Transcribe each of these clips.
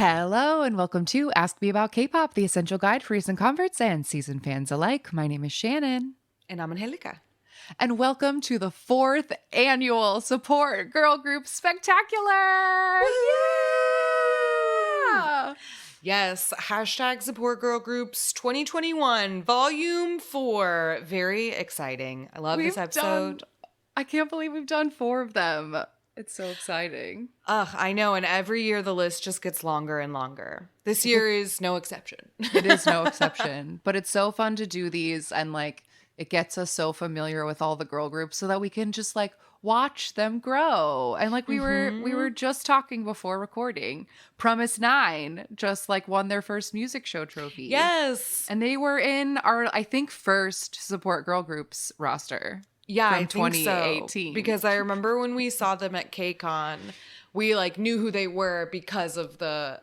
Hello and welcome to Ask Me About K-Pop, the essential guide for recent converts and seasoned fans alike. My name is Shannon. And I'm Angelica. And welcome to the 4th annual Support Girl Group Spectacular! Yeah! Yes, hashtag Support Girl Groups 2021, Volume 4. Very exciting. I love this episode. I can't believe we've done 4 of them. It's so exciting. I know, and every year the list just gets longer and longer. This year is no exception. It is no exception. But it's so fun to do these, and it gets us so familiar with all the girl groups so that we can just watch them grow. And we were just talking before recording. Promise 9 just won their first music show trophy. Yes. And they were in our, I think, first Support Girl Groups roster. Yeah, from I think 2018. so. Because I remember when we saw them at KCON, we knew who they were because of the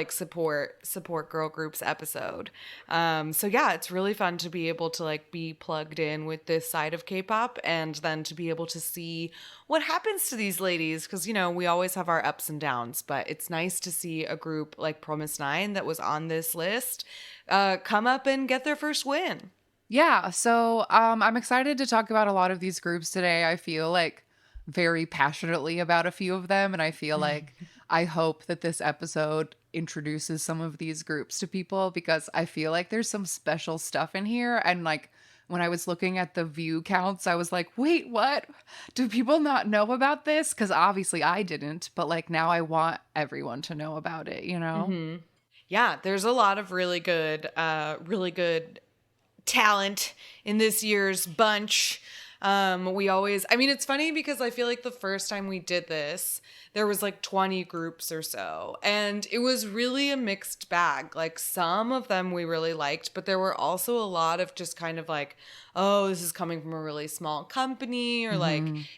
support girl groups episode. So yeah, it's really fun to be able to be plugged in with this side of K-pop and then to be able to see what happens to these ladies, because we always have our ups and downs, but it's nice to see a group like Promise 9 that was on this list come up and get their first win. Yeah, so I'm excited to talk about a lot of these groups today. I feel very passionately about a few of them, and I feel I hope that this episode introduces some of these groups to people, because I feel there's some special stuff in here. And when I was looking at the view counts, I was like, wait, what? Do people not know about this? Because obviously I didn't, but now I want everyone to know about it, Mm-hmm. Yeah, there's a lot of really good talent in this year's bunch. It's funny because I feel the first time we did this, there was 20 groups or so, and it was really a mixed bag. Some of them we really liked, but there were also a lot of just kind of oh, this is coming from a really small company, or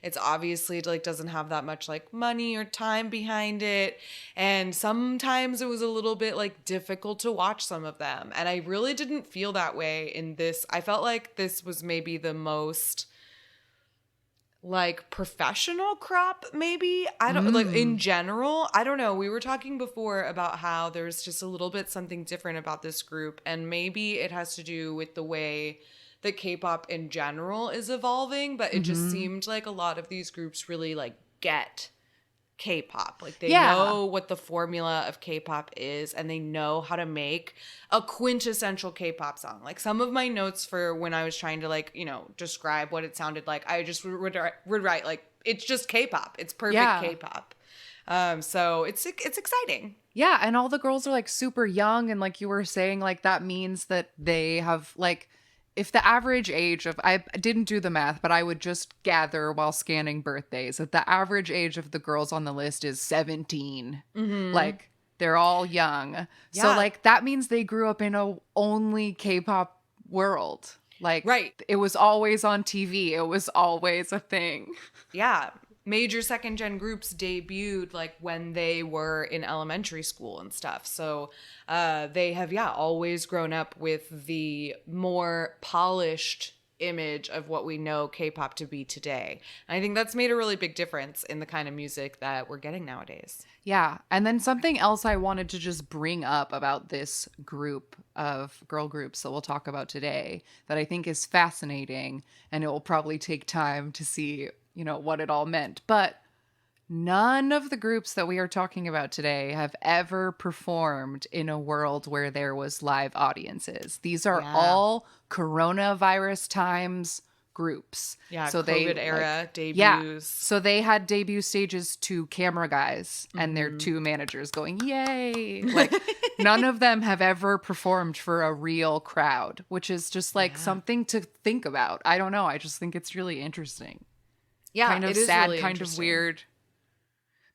it's obviously doesn't have that much money or time behind it, and sometimes it was a little bit difficult to watch some of them, and I really didn't feel that way in this. I felt this was maybe the most professional crop, maybe. I don't in general, I don't know. We were talking before about how there's just a little bit something different about this group, and maybe it has to do with the way that K-pop in general is evolving, but it just seemed a lot of these groups really get K-pop. They know what the formula of K-pop is, and they know how to make a quintessential K-pop song. Some of my notes for when I was trying to describe what it sounded like, I just would write it's just K-pop. It's perfect K-pop. So it's exciting. Yeah, and all the girls are super young, and you were saying that means that they have if the average age of, I didn't do the math, but I would just gather while scanning birthdays that the average age of the girls on the list is 17. Mm-hmm. They're all young. Yeah. So that means they grew up in a only K-pop world. Right. It was always on TV. It was always a thing. Yeah. Major second gen groups debuted when they were in elementary school and stuff. So they have always grown up with the more polished image of what we know K-pop to be today. And I think that's made a really big difference in the kind of music that we're getting nowadays. Yeah. And then something else I wanted to just bring up about this group of girl groups that we'll talk about today that I think is fascinating, and it will probably take time to see what it all meant. But none of the groups that we are talking about today have ever performed in a world where there was live audiences. These are all coronavirus times groups. Yeah, so COVID era debuts. Yeah, so they had debut stages to camera guys and their 2 managers going, yay! None of them have ever performed for a real crowd, which is just something to think about. I don't know. I just think it's really interesting. Yeah, kind of it is sad, really kind of weird.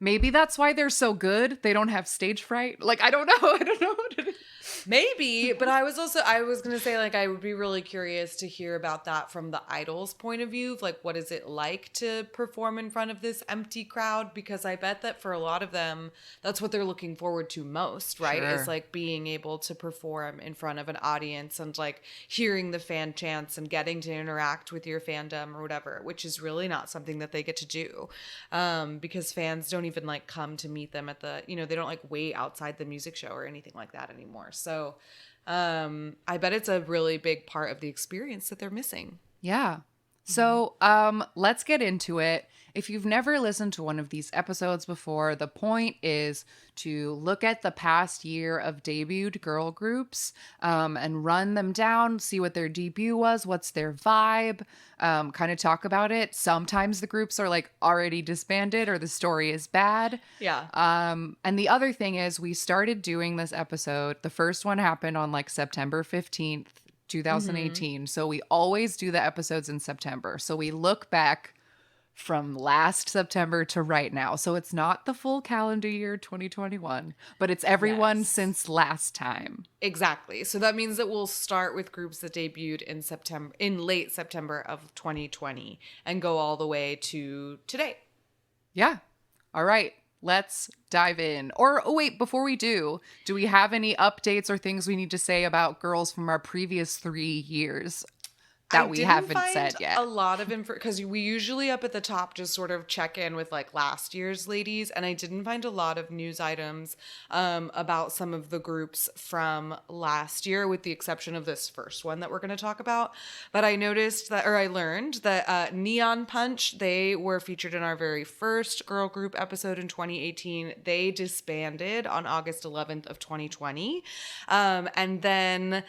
Maybe that's why they're so good. They don't have stage fright. I don't know. I don't know what it is. Maybe, but I was going to say, like, I would be really curious to hear about that from the idols' point of view. Of, like, what is it like to perform in front of this empty crowd? Because I bet that for a lot of them, that's what they're looking forward to most, right? Sure. Is like being able to perform in front of an audience and like hearing the fan chants and getting to interact with your fandom or whatever, which is really not something that they get to do. Because fans don't even like come to meet them at the, they don't like wait outside the music show or anything like that anymore. So I bet it's a really big part of the experience that they're missing. Yeah. So let's get into it. If you've never listened to one of these episodes before, the point is to look at the past year of debuted girl groups and run them down, see what their debut was, what's their vibe, kind of talk about it. Sometimes the groups are like already disbanded or the story is bad. Yeah. And the other thing is we started doing this episode. The first one happened on like September 15th. 2018. So we always do the episodes in September. So we look back from last September to right now. So it's not the full calendar year 2021, but it's everyone since last time. Exactly. So that means that we'll start with groups that debuted in late September of 2020 and go all the way to today. Yeah. All right. Let's dive in. Or, oh, wait, before we do we have any updates or things we need to say about girls from our previous 3 years that we haven't said yet? A lot of info, because we usually up at the top just sort of check in with like last year's ladies, and I didn't find a lot of news items about some of the groups from last year, with the exception of this first one that we're going to talk about. But I learned that Neon Punch, they were featured in our very first girl group episode in 2018. They disbanded on August 11th of 2020, and then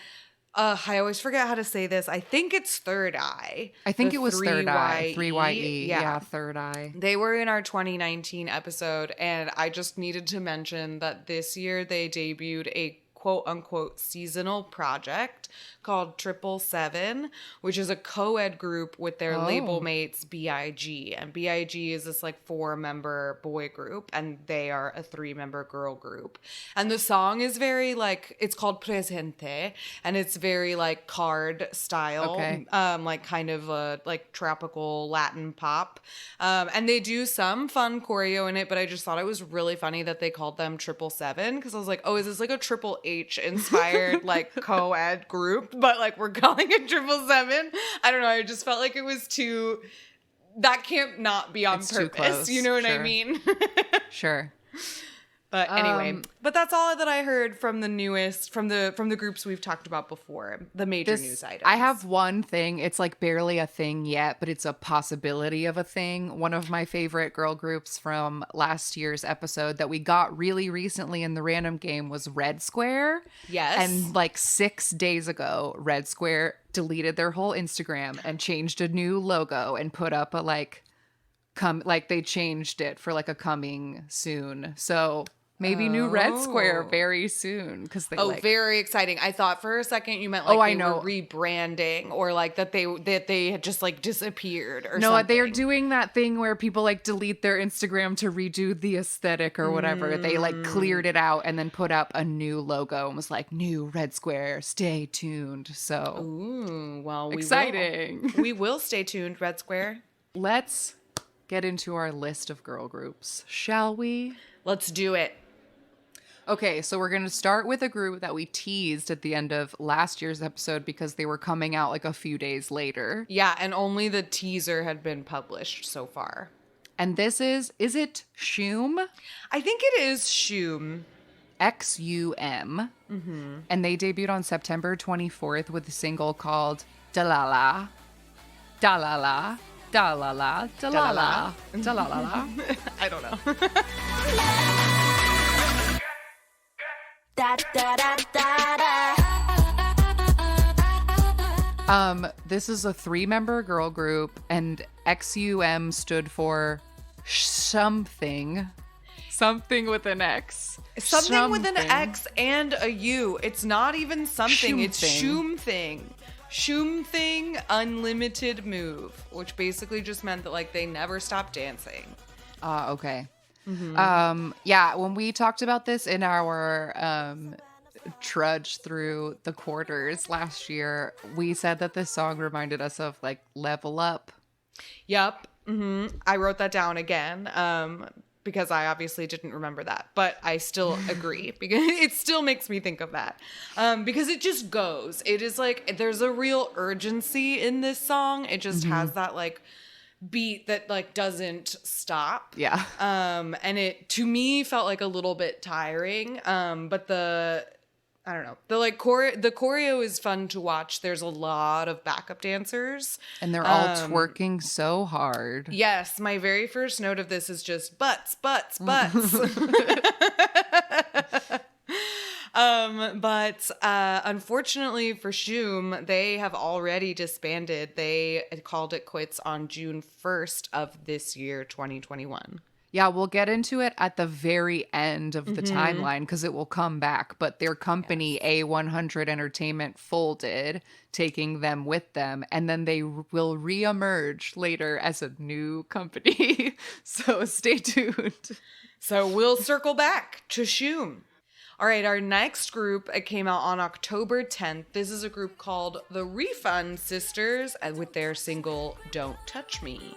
I always forget how to say this. I think it's Third Eye. I think it was Third Eye. 3YE. Yeah. Yeah, Third Eye. They were in our 2019 episode, and I just needed to mention that this year they debuted a quote-unquote seasonal project called 777, which is a co-ed group with their label mates BIG. And BIG is this like 4-member boy group, and they are a 3-member girl group. And the song is very like, it's called Presente, and it's very like card style, like kind of a like tropical Latin pop. And they do some fun choreo in it, but I just thought it was really funny that they called them 777, because I was like, oh, is this like a Triple H inspired like co-ed group, but like we're calling it 777? I don't know. I just felt like it was too. That can't not be on purpose. You know what I mean? Sure. But anyway, but that's all that I heard from the newest, from the groups we've talked about before, the major news items. I have one thing. It's like barely a thing yet, but it's a possibility of a thing. One of my favorite girl groups from last year's episode that we got really recently in the random game was Red Square. Yes. And like 6 days ago, Red Square deleted their whole Instagram and changed a new logo and put up a they changed it for like a coming soon. So maybe new Red Square very soon, because they very exciting. I thought for a second you meant like they were rebranding, or like that they had just like disappeared or something. No, they are doing that thing where people like delete their Instagram to redo the aesthetic or whatever. They like cleared it out and then put up a new logo and was like, new Red Square, stay tuned. So ooh, well, exciting. We will stay tuned, Red Square. Let's get into our list of girl groups, shall we? Let's do it. Okay, so we're going to start with a group that we teased at the end of last year's episode because they were coming out like a few days later. Yeah, and only the teaser had been published so far. And this is it Shum? I think it is Shum. XUM. Mm-hmm. And they debuted on September 24th with a single called Dalala. Dalala. Dalala. Dalala. Dalala. I don't know. This is a 3-member girl group, and XUM stood for something with an X. Something with an X and a U. It's not even something. It's Shum Thing. Shum Thing Unlimited Move, which basically just meant that like they never stopped dancing. Okay. Mm-hmm. Yeah, when we talked about this in our trudge through the quarters last year, we said that this song reminded us of like Level Up. Yep. I wrote that down again because I obviously didn't remember that, but I still agree because it still makes me think of that because it just goes. It is like there's a real urgency in this song. It just has that like beat that like doesn't stop. Yeah. And it to me felt like a little bit tiring. But I don't know. The choreo is fun to watch. There's a lot of backup dancers. And they're all twerking so hard. Yes, my very first note of this is just butts, butts, butts. But unfortunately for Shoom, they have already disbanded. They called it quits on June 1st of this year, 2021. Yeah, we'll get into it at the very end of the timeline because it will come back. But their company, A100 Entertainment, folded, taking them with them. And then they will reemerge later as a new company. So stay tuned. So we'll circle back to Shoom. All right, our next group came out on October 10th. This is a group called the Refund Sisters with their single Don't Touch Me.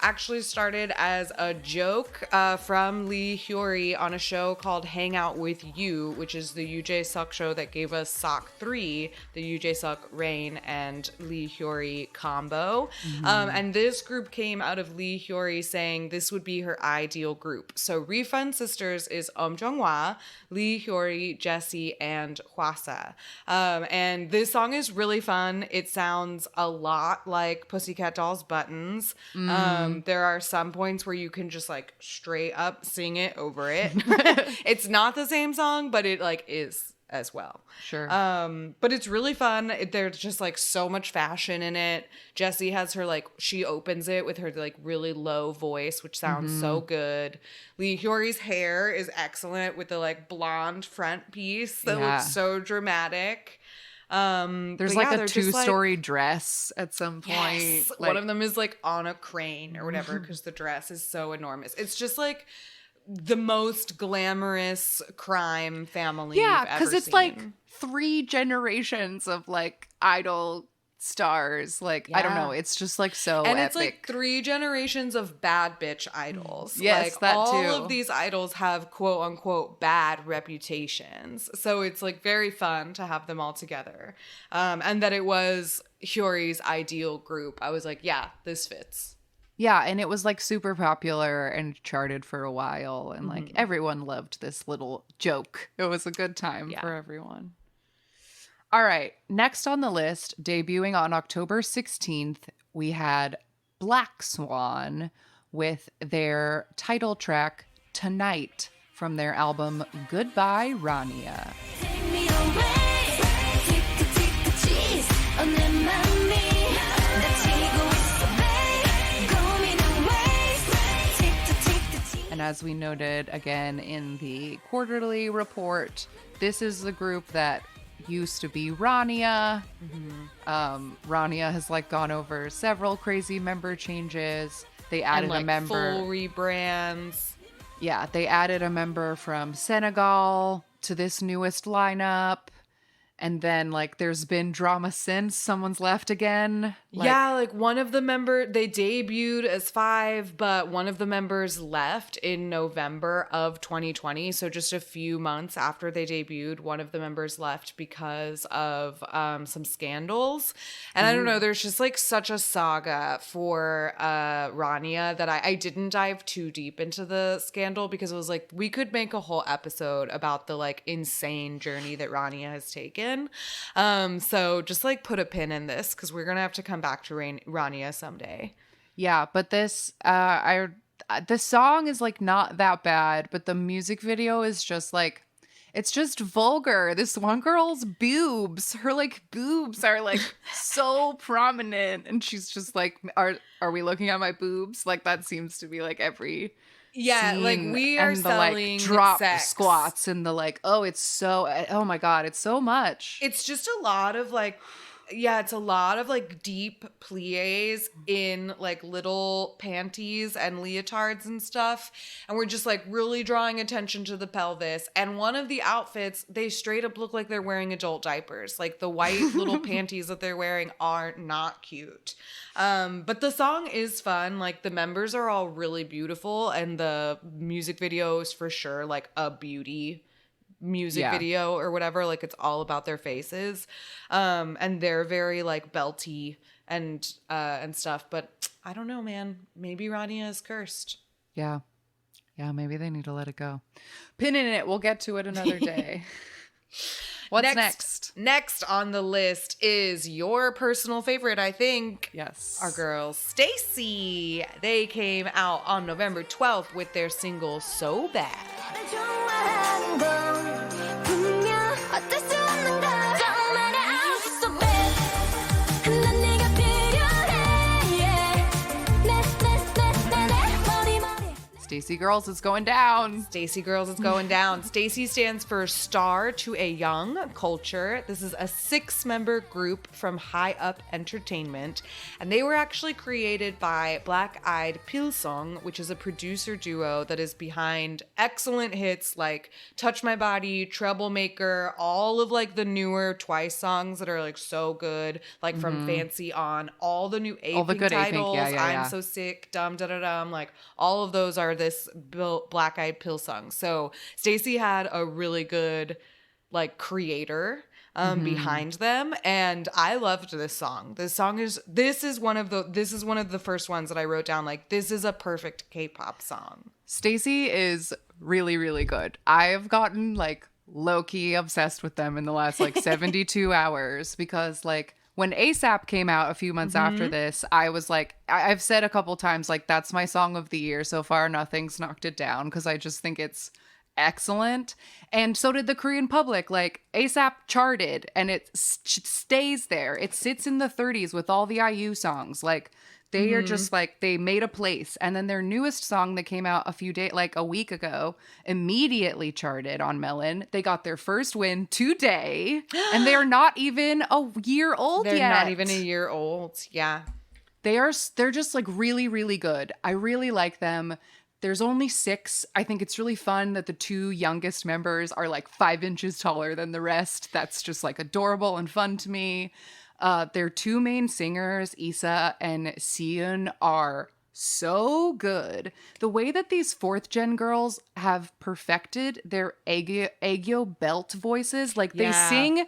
Actually started as a joke from Lee Hyori on a show called Hang Out With You, which is the UJ Suk show that gave us Sok 3, the UJ Suk, Rain, and Lee Hyori combo. And this group came out of Lee Hyori saying this would be her ideal group. So Refund Sisters is Jung-hwa, Lee Hyori, Jessie, and Hwasa. And this song is really fun. It sounds a lot like Pussycat Dolls Buttons. There are some points where you can just like straight up sing it over it. It's not the same song, but it like is as well. Sure. But it's really fun. There's just like so much fashion in it. Jessie has her like, she opens it with her like really low voice, which sounds so good. Lee Hyori's hair is excellent with the like blonde front piece that looks so dramatic. There's like a two-story dress at some point. Yes, like, one of them is like on a crane or whatever because the dress is so enormous. It's just like the most glamorous crime family you've ever because it's seen. like 3 generations of like idol stars. Like, I don't know. It's just like so and epic. it's like 3 generations of bad bitch idols. Yes, like, that all too. of these idols have quote unquote bad reputations. So it's like very fun to have them all together. And that it was Hyori's ideal group. I was like, yeah, this fits. Yeah, and it was like super popular and charted for a while. And like everyone loved this little joke. It was a good time for everyone. All right, next on the list, debuting on October 16th, we had Black Swan with their title track, Tonight, from their album Goodbye, Rania. Take me away. Tick-a-tick-a-cheese. 내 맘이 다치고 있어, babe. 고민 away. Tick-a-tick-a-cheese. And as we noted again in the quarterly report, this is the group that used to be Rania. Rania has like gone over several crazy member changes. They added and, like, a member. full rebrands. Yeah, they added a member from Senegal to this newest lineup. And then, like, there's been drama since. Someone's left again. Like one of the they debuted as 5, but one of the members left in November of 2020. So just a few months after they debuted, one of the members left because of some scandals. And I don't know, there's just like such a saga for Rania that I didn't dive too deep into the scandal because it was like, we could make a whole episode about the like insane journey that Rania has taken. So just like put a pin in this because we're going to have to come back to Rania someday. Yeah, but this the song is like not that bad, but the music video is just like it's just vulgar. This one girl's boobs, her like boobs are like so prominent, and she's just like, are we looking at my boobs? Like that seems to be like every Yeah, like scene, we are and the like selling drop sex. squats and the like, oh my god, it's so much. It's just a lot of like, yeah, it's a lot of like deep plies in like little panties and leotards and stuff. And we're just like really drawing attention to the pelvis. And one of the outfits, they straight up look like they're wearing adult diapers. Like the white little panties that they're wearing are not cute. But the song is fun. Like the members are all really beautiful, and the music video is for sure like a beauty music video or whatever. Like it's all about their faces, and they're very like belty and stuff. But I don't know, man, maybe Rania is cursed. Yeah, maybe they need to let it go. Pinning it, we'll get to it another day. What's Next on the list is your personal favorite, I think. Yes, Our girls, Stacy. They came out on November 12th with their single So Bad. 좋아하는 건 분명 어쩔 수 없는 걸 정말의 I'm so bad 난 네가 필요해 내 머리 Stacy Girls is going down. Stacy Girls is going down. Stacy stands for Star to a Young Culture. This is a 6-member group from High Up Entertainment, and they were actually created by Black Eyed Pilsung, which is a producer duo that is behind excellent hits like Touch My Body, Troublemaker, all of like the newer Twice songs that are like so good, like from Fancy On, all the new All the A-Pink good A-Pink, titles, yeah. I'm So Sick, Dum Da Da Dum, like all of those are this Black Eyed Pilsung. So Stacy had a really good like creator behind them, and I loved this song. This is one of the first ones that I wrote down like this is a perfect K-pop song. Stacy is really, really good. I've gotten like low-key obsessed with them in the last like 72 hours because like when ASAP came out a few months after this, I was like, I've said a couple times, like, that's my song of the year. So far, nothing's knocked it down because I just think it's excellent. And so did the Korean public. Like, ASAP charted and it stays there. It sits in the 30s with all the IU songs. Like, they are just like, they made a place. And then their newest song that came out a week ago, immediately charted on Melon. They got their first win today, and they are not even a year old They're yet. not even a year old. Yeah. They're just like really, really good. I really like them. There's only 6. I think it's really fun that the 2 youngest members are like 5 inches taller than the rest. That's just like adorable and fun to me. Their 2 main singers, Issa and Seon, are so good. The way that these 4th gen girls have perfected their aegyo belt voices, like they sing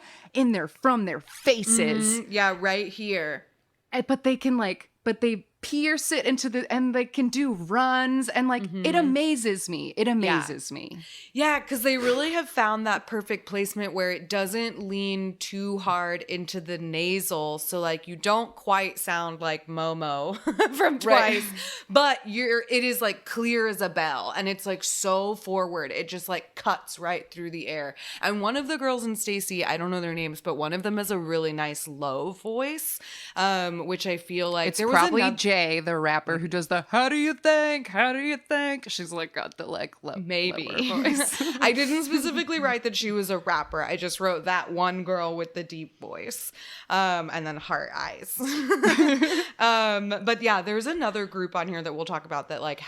from their faces. Yeah, right here. But they pierce it and they can do runs, and like it amazes me. It amazes me. Yeah, because they really have found that perfect placement where it doesn't lean too hard into the nasal, so like you don't quite sound like Momo from Twice, but it is like clear as a bell, and it's like so forward. It just like cuts right through the air. And one of the girls in Stacy, I don't know their names, but one of them has a really nice low voice, which I feel like It's probably Jay, the rapper, who does the "How do you think? How do you think?" She's like got the like maybe lower voice. I didn't specifically write that she was a rapper. I just wrote that one girl with the deep voice, and then heart eyes. But yeah, there's another group on here that we'll talk about that like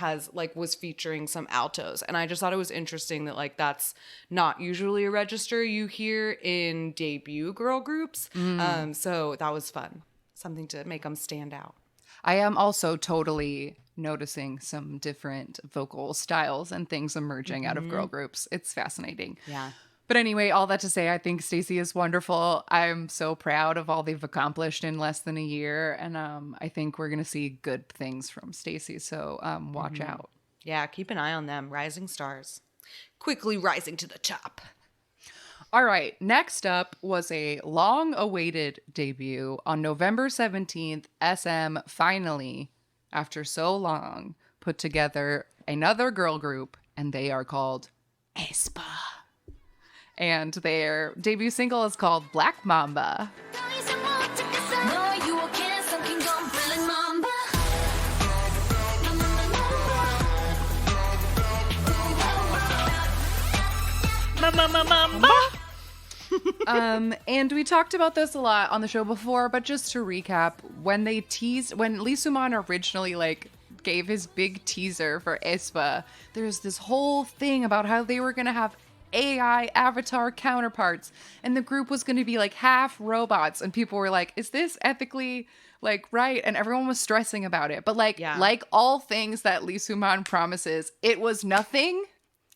was featuring some altos, and I just thought it was interesting that like that's not usually a register you hear in debut girl groups. So that was fun, something to make them stand out. I am also totally noticing some different vocal styles and things emerging out of girl groups. It's fascinating. Yeah. But anyway, all that to say, I think Stacy is wonderful. I'm so proud of all they've accomplished in less than a year. And I think we're going to see good things from Stacy. So watch out. Yeah, keep an eye on them. Rising stars. Quickly rising to the top. All right, next up was a long-awaited debut on November 17th. SM finally, after so long, put together another girl group, and they are called aespa. And their debut single is called Black Mamba. 더 이상 못 찾겠어 너의 유혹에 삼킨 건 Black Mamba And we talked about this a lot on the show before, but just to recap, when Lee Soo-man originally gave his big teaser for aespa, there's this whole thing about how they were gonna have AI avatar counterparts, and the group was gonna be half robots, and people were like, "Is this ethically right?" And everyone was stressing about it. But like all things that Lee Soo-man promises, it was nothing.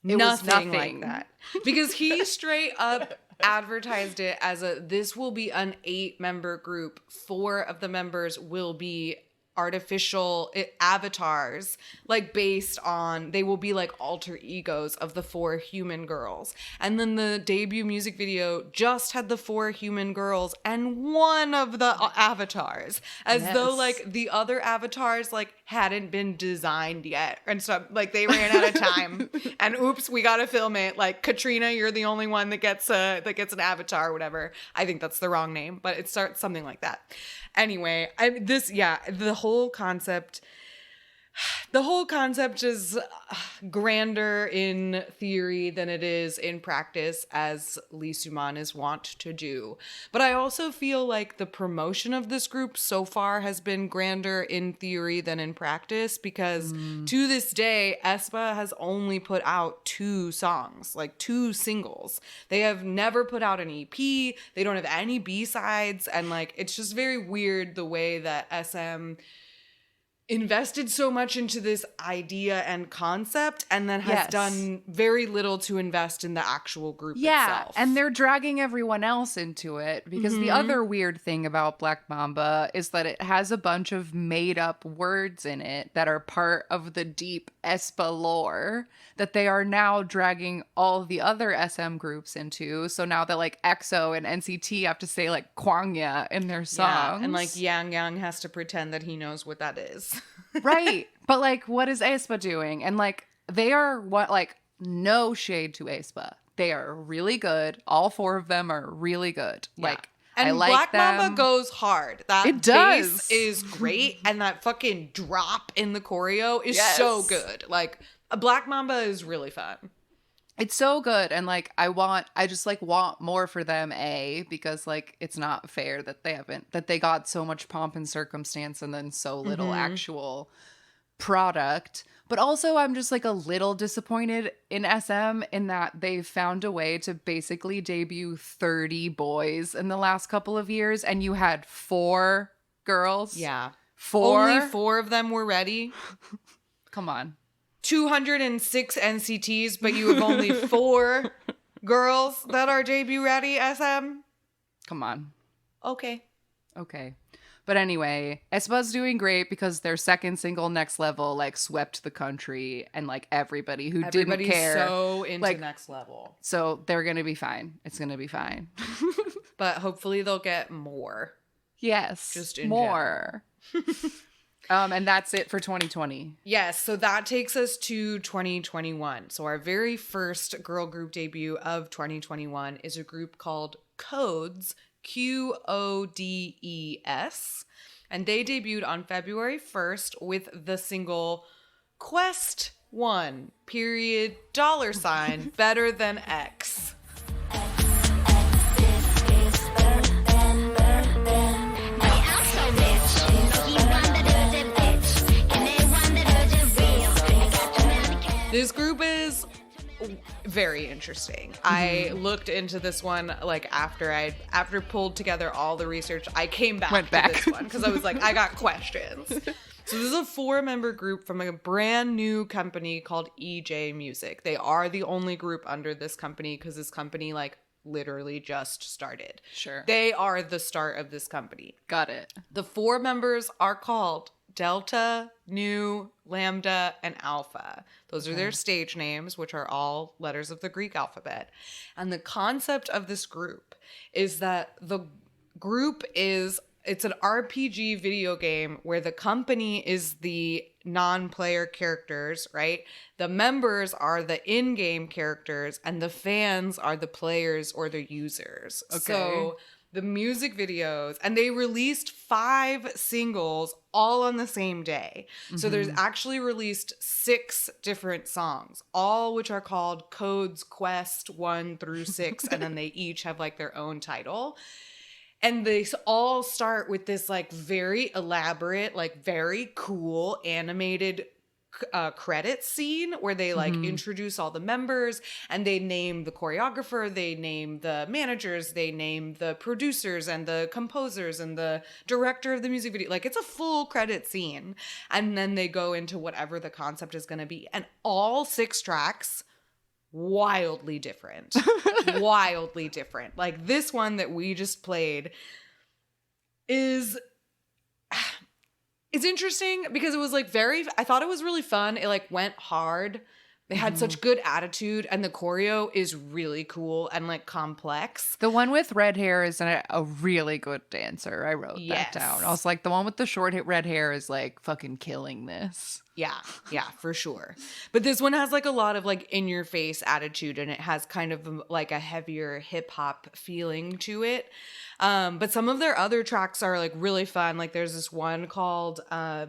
It was nothing like that. Because he straight up advertised it as this will be an 8-member group. 4 of the members will be artificial avatars, based on, they will be alter egos of the 4 human girls. And then the debut music video just had the 4 human girls and one of the avatars, as though the other avatars hadn't been designed yet and stuff. They ran out of time and oops, we gotta film it. Katrina, you're the only one that gets an avatar or whatever. I think that's the wrong name, but it starts something like that. Anyway, the whole concept is grander in theory than it is in practice, as Lee Soo-man is wont to do. But I also feel like the promotion of this group so far has been grander in theory than in practice, because to this day, aespa has only put out 2 songs, 2 singles. They have never put out an EP. They don't have any B-sides. And it's just very weird the way that SM invested so much into this idea and concept and then has done very little to invest in the actual group itself. And they're dragging everyone else into it, because the other weird thing about Black Mamba is that it has a bunch of made up words in it that are part of the deep aespa lore that they are now dragging all the other SM groups into. So now that EXO and NCT have to say Kwangya in their songs. Yeah, and Yang Yang has to pretend that he knows what that is. Right. But what is aespa doing? And they are no shade to aespa. They are really good. All 4 of them are really good. Yeah. And I Black Mamba goes hard. That it bass does. is great, and that fucking drop in the choreo is so good. Black Mamba is really fun. It's so good, and I just want more for them, because it's not fair that they got so much pomp and circumstance and then so little actual product. But also I'm just a little disappointed in SM in that they've found a way to basically debut 30 boys in the last couple of years, and you had 4 girls. Yeah. 4. Only 4 of them were ready. Come on. 206 NCTs, but you have only 4 girls that are debut ready, SM? Come on. Okay. But anyway, aespa's doing great because their second single, Next Level, swept the country, and everybody who didn't care. Everybody's so into Next Level. So they're going to be fine. It's going to be fine. But hopefully they'll get more. Yes. Just in more. And that's it for 2020. Yes, so that takes us to 2021. So our very first girl group debut of 2021 is a group called Codes, Qodes, and they debuted on February 1st with the single Quest 1, period, $, better than X. This group is very interesting. I looked into this one after pulled together all the research. I came back to this one because I was I got questions. So this is a 4-member group from a brand new company called EJ Music. They are the only group under this company because this company literally just started. Sure. They are the start of this company. Got it. The 4 members are called Delta, Nu, Lambda, and Alpha. Those are their stage names, which are all letters of the Greek alphabet. And the concept of this group is that the group is it's an RPG video game where the company is the non-player characters, right? The members are the in-game characters and the fans are the players or the users. Okay. So the music videos, and they released 5 singles all on the same day. So there's actually released 6 different songs, all which are called Codes Quest 1 through 6, and then they each have like their own title. And they all start with this like very elaborate, like very cool animated credits scene where they like introduce all the members and they name the choreographer, they name the managers, they name the producers and the composers and the director of the music video. Like it's a full credit scene. And then they go into whatever the concept is going to be. And all 6 tracks, wildly different. Wildly different. Like this one that we just played is... It's interesting because it was like I thought it was really fun. It like went hard. They had such good attitude and the choreo is really cool and like complex. The one with red hair is a really good dancer. I wrote that down. I was like, the one with the short red hair is like fucking killing this. Yeah, for sure. But this one has like a lot of like in your face attitude and it has kind of like a heavier hip hop feeling to it. But some of their other tracks are like really fun. Like there's this one called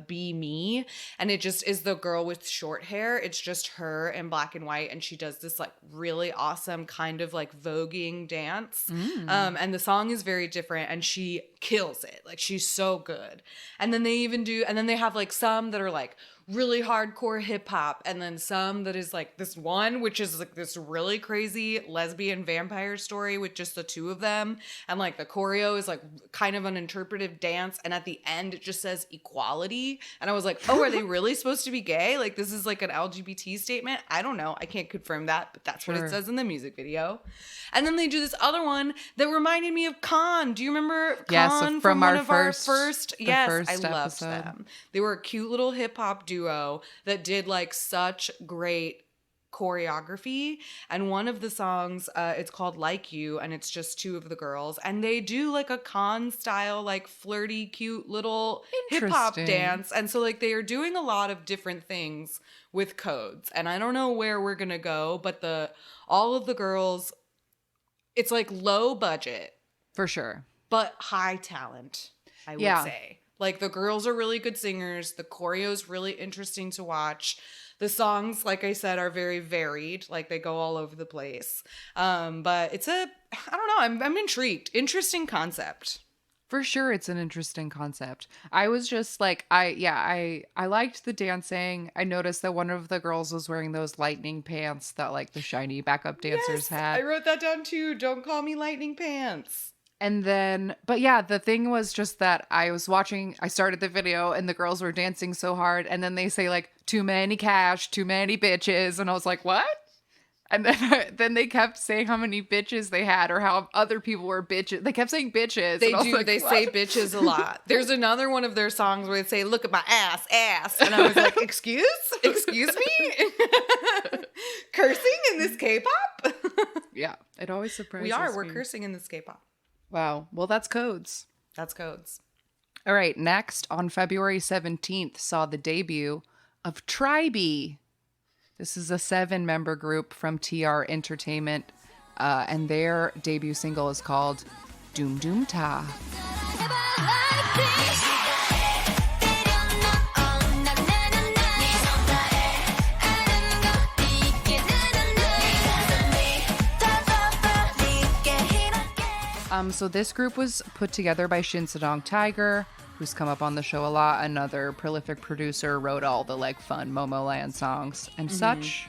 Be Me, and it just is the girl with short hair. It's just her in black and white, and she does this like really awesome kind of like voguing dance. And the song is very different and she kills it. Like she's so good. And then they have like some that are like really hardcore hip hop, and then some that is like this one, which is like this really crazy lesbian vampire story with just the 2 of them. And like the choreo is like kind of an interpretive dance. And at the end, it just says equality. And I was like, oh, are they really supposed to be gay? Like this is like an LGBT statement. I don't know. I can't confirm that, but that's what it says in the music video. And then they do this other one that reminded me of Khan. Do you remember Khan? Yes, from one our of first, our first? Yes, I loved episode. them. They were a cute little hip hop duo that did like such great choreography. And one of the songs, it's called Like You, and it's just 2 of the girls, and they do like a Khan style, like flirty, cute little hip hop dance. And so like they are doing a lot of different things with Codes. And I don't know where we're gonna go, but all of the girls, it's like low budget For sure. but high talent, I would say. Like the girls are really good singers. The choreo is really interesting to watch. The songs, like I said, are very varied. Like they go all over the place. But it's I don't know. I'm intrigued. Interesting concept. For sure, it's an interesting concept. I was just like, I liked the dancing. I noticed that one of the girls was wearing those lightning pants that like the shiny backup dancers had. I wrote that down too. Don't call me lightning pants. And then, but yeah, the thing was just that I started the video and the girls were dancing so hard. And then they say like, too many cash, too many bitches. And I was like, what? And then they kept saying how many bitches they had or how other people were bitches. They kept saying bitches. They do. Like, they what? say bitches a lot. There's another one of their songs where they say, look at my ass. And I was like, excuse me? Cursing in this K-pop? Yeah, it always surprises We're me. cursing in this K-pop. Wow. Well, that's Codes. That's Codes. All right. Next, on February 17th, saw the debut of Tribe. This is a 7-member group from TR Entertainment, and their debut single is called Doom Doom Ta. So this group was put together by Shin Sedong Tiger, who's come up on the show a lot. Another prolific producer, wrote all the like fun Momoland songs and such.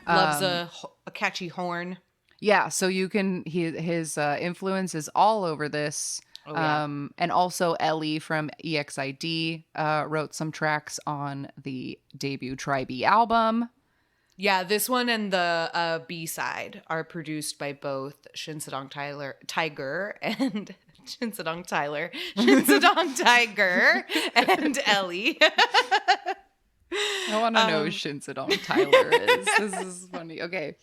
Loves a catchy horn. Yeah, so you can his influence is all over this. Oh, yeah. And also Ellie from EXID wrote some tracks on the debut Tribe album. Yeah, this one and the B-side are produced by both Shin Sedong Tiger and Shin Sedong Tiger and Ellie. I want to know who Shin Sedong Tyler is. This is funny. Okay.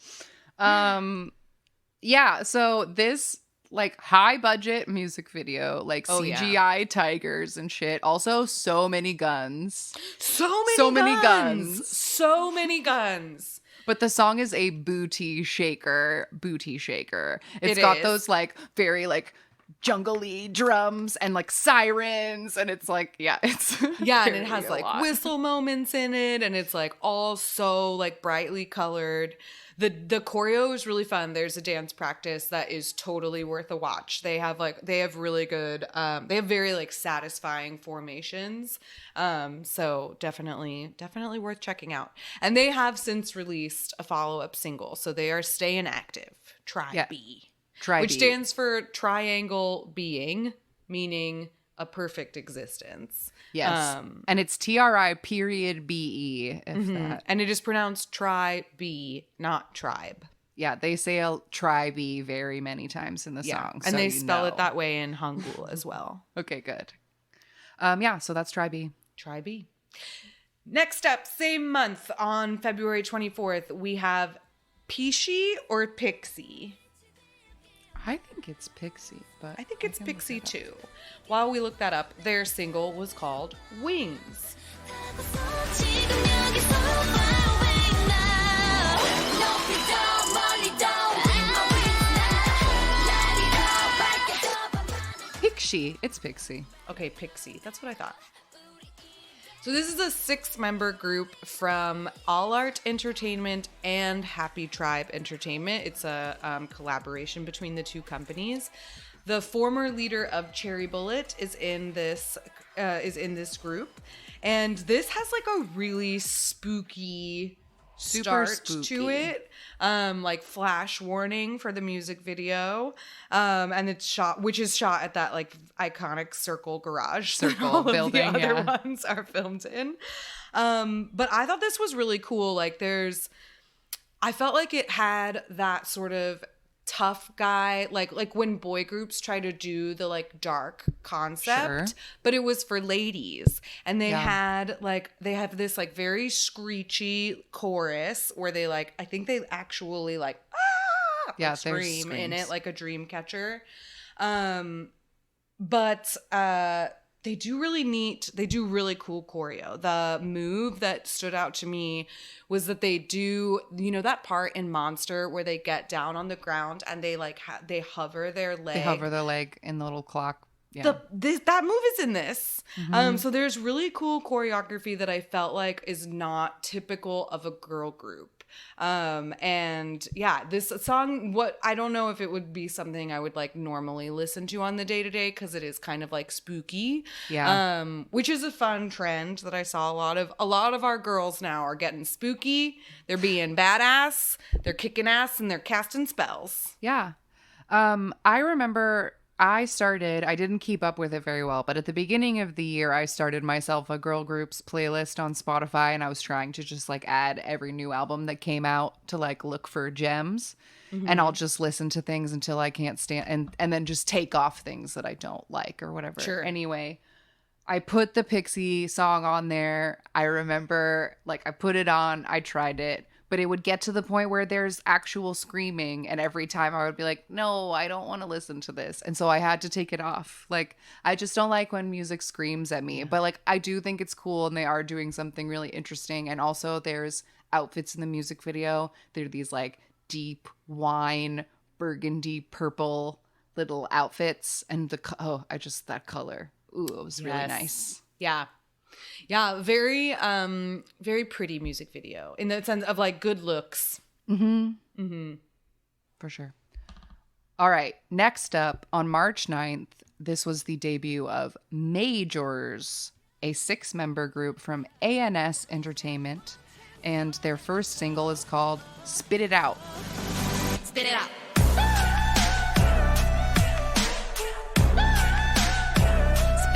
Yeah, so this like high budget music video, like Oh, yeah. CGI tigers and shit. Also, so many guns. So many So many guns. guns. So many guns. But the song is a booty shaker. It's It got is. those like very like jungly drums and like sirens, and it's like, yeah, it's Yeah, and it very has a like lot. whistle moments in it, and it's like all so like brightly colored. The choreo is really fun. There's a dance practice that is totally worth a watch. They have really good they have very like satisfying formations. So definitely worth checking out. And they have since released a follow-up single. So they are staying active. Try Yeah. B. Try Which beat. stands for triangle being, meaning a perfect existence. Yes. And it's TRI.BE, if that. And it is pronounced tri-B, not tribe. Yeah, they say try be very many times in the song. And so they you spell it know. that way in Hangul as well. Okay, good. Yeah, so that's try B. Tri-B. Next up, same month on February 24th, we have Pishi or Pixie. I think it's Pixie, but I think it's can look Pixie it up. too. While we look that up, their single was called Wings. 지금 여기서 far away now. 높이 더 멀리 더 in my wings now. 날이라 밝게 더 밤하늘. Pixie. It's Pixie. Okay, Pixie. That's what I thought. So this is a 6-member group from All Art Entertainment and Happy Tribe Entertainment. It's a collaboration between the two companies. The former leader of Cherry Bullet is in this group, and this has like a really spooky Super start to spooky. it. Like flash warning for the music video. And it's shot at that like iconic circle garage that Circle all of building, the other yeah. ones are filmed in. But I thought this was really cool. Like I felt like it had that sort of tough guy, like when boy groups try to do the like dark concept, Sure. but it was for ladies, and they Yeah. have this like very screechy chorus where they like, I think they actually like Yeah, like there's scream in it screams. like a dream catcher. But they do really cool choreo. The move that stood out to me was that they do, that part in Monster where they get down on the ground and they like they hover their leg. They hover their leg in the little clock. Yeah. That move is in this. So there's really cool choreography that I felt like is not typical of a girl group. And yeah, this song, I don't know if it would be something I would like normally listen to on the day to day, because it is kind of like spooky. Yeah. Which is a fun trend that I saw a lot of our girls now are getting spooky. They're being badass. They're kicking ass and they're casting spells. Yeah. I remember I didn't keep up with it very well, but at the beginning of the year, I started myself a girl groups playlist on Spotify, and I was trying to just like add every new album that came out to like look for gems. And I'll just listen to things until I can't stand, and then just take off things that I don't like or whatever. Sure. Anyway, I put the Pixie song on there. I remember like I put it on, I tried it, but it would get to the point where there's actual screaming, and every time I would be like, no, I don't want to listen to this. And so I had to take it off. Like, I just don't like when music screams at me, but like I do think it's cool, and they are doing something really interesting. And also there's outfits in the music video. They're these like deep wine, burgundy, purple little outfits, and that color. Ooh, it was really Yes. nice. Yeah. Yeah, very very pretty music video in the sense of like good looks. For sure. All right. Next up, on March 9th, this was the debut of Majors, a 6-member group from ANS Entertainment. And their first single is called Spit It Out. Spit it out. Spit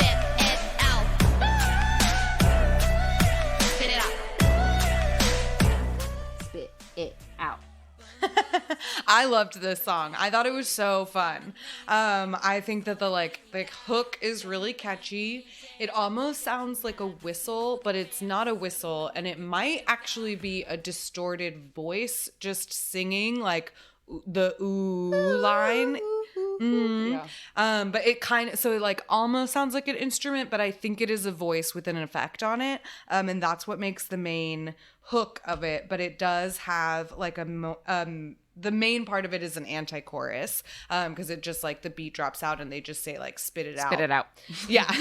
it out. Spit it out. Spit It Out. I loved this song. I thought it was so fun. I think that the hook is really catchy. It almost sounds like a whistle, but it's not a whistle, and it might actually be a distorted voice just singing like the ooh line. Yeah. But it kind of, so it like almost sounds like an instrument, but I think it is a voice with an effect on it. And that's what makes the main hook of it. But it does have like the main part of it is an anti-chorus, because it just like the beat drops out and they just say like spit it out. Spit it out. Yeah.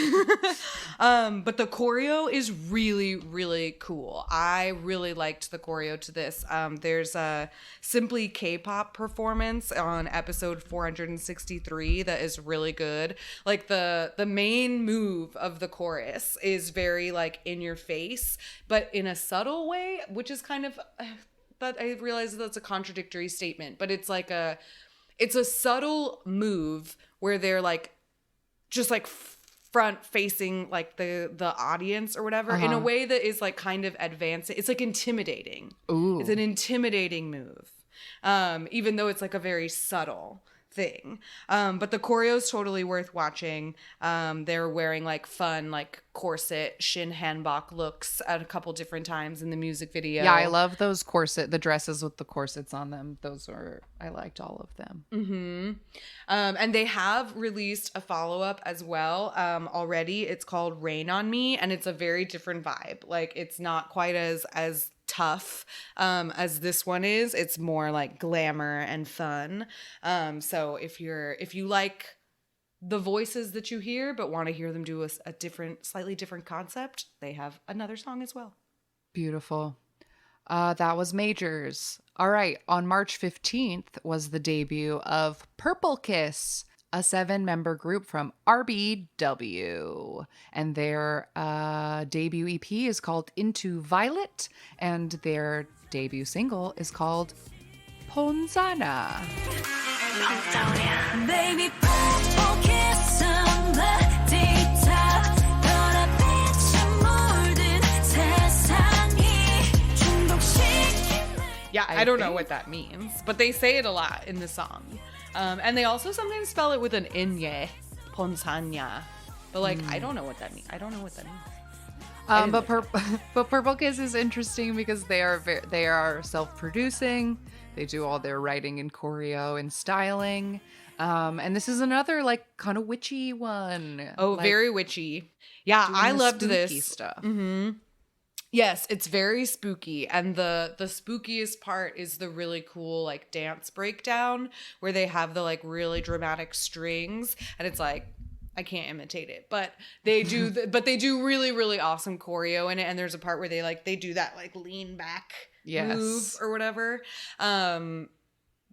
But the choreo is really, really cool. I really liked the choreo to this. There's a Simply Kpop performance on episode 463 that is really good. Like the main move of the chorus is very like in your face, but in a subtle way, which is kind of... But I realize that's a contradictory statement, but it's like it's a subtle move where they're like just like front facing like the audience or whatever in a way that is like kind of advancing. It's like intimidating. Ooh. It's an intimidating move, even though it's like a very subtle thing. But the choreo is totally worth watching. They're wearing like fun like corset shin hanbok looks at a couple different times in the music video. Yeah, I love those the dresses with the corsets on them. I liked all of them. And they have released a follow-up as well already. It's called Rain on Me, and it's a very different vibe. Like it's not quite as tough as this one is. It's more like glamour and fun. So if you like the voices that you hear but want to hear them do a different, slightly different concept, they have another song as well. Beautiful. That was Majors. All right. On March 15th was the debut of Purple Kiss, a 7-member group from RBW. And their debut EP is called Into Violet, and their debut single is called Ponzana. Baby, purple kiss on the daytop. 너라 빛이 물든 세상이 중독시키네. Yeah, I don't know what that means, but they say it a lot in the song. And they also sometimes spell it with an inye, Ponzana. But like, I don't know what that means. But Purple Kiss is interesting because they are self-producing. They do all their writing and choreo and styling. And this is another like kind of witchy one. Oh, like, very witchy. Yeah, I the loved spooky this stuff. Yes, it's very spooky, and the spookiest part is the really cool like dance breakdown where they have the like really dramatic strings, and it's like I can't imitate it, but they do but they do really, really awesome choreo in it, and there's a part where they do that like lean back move or whatever.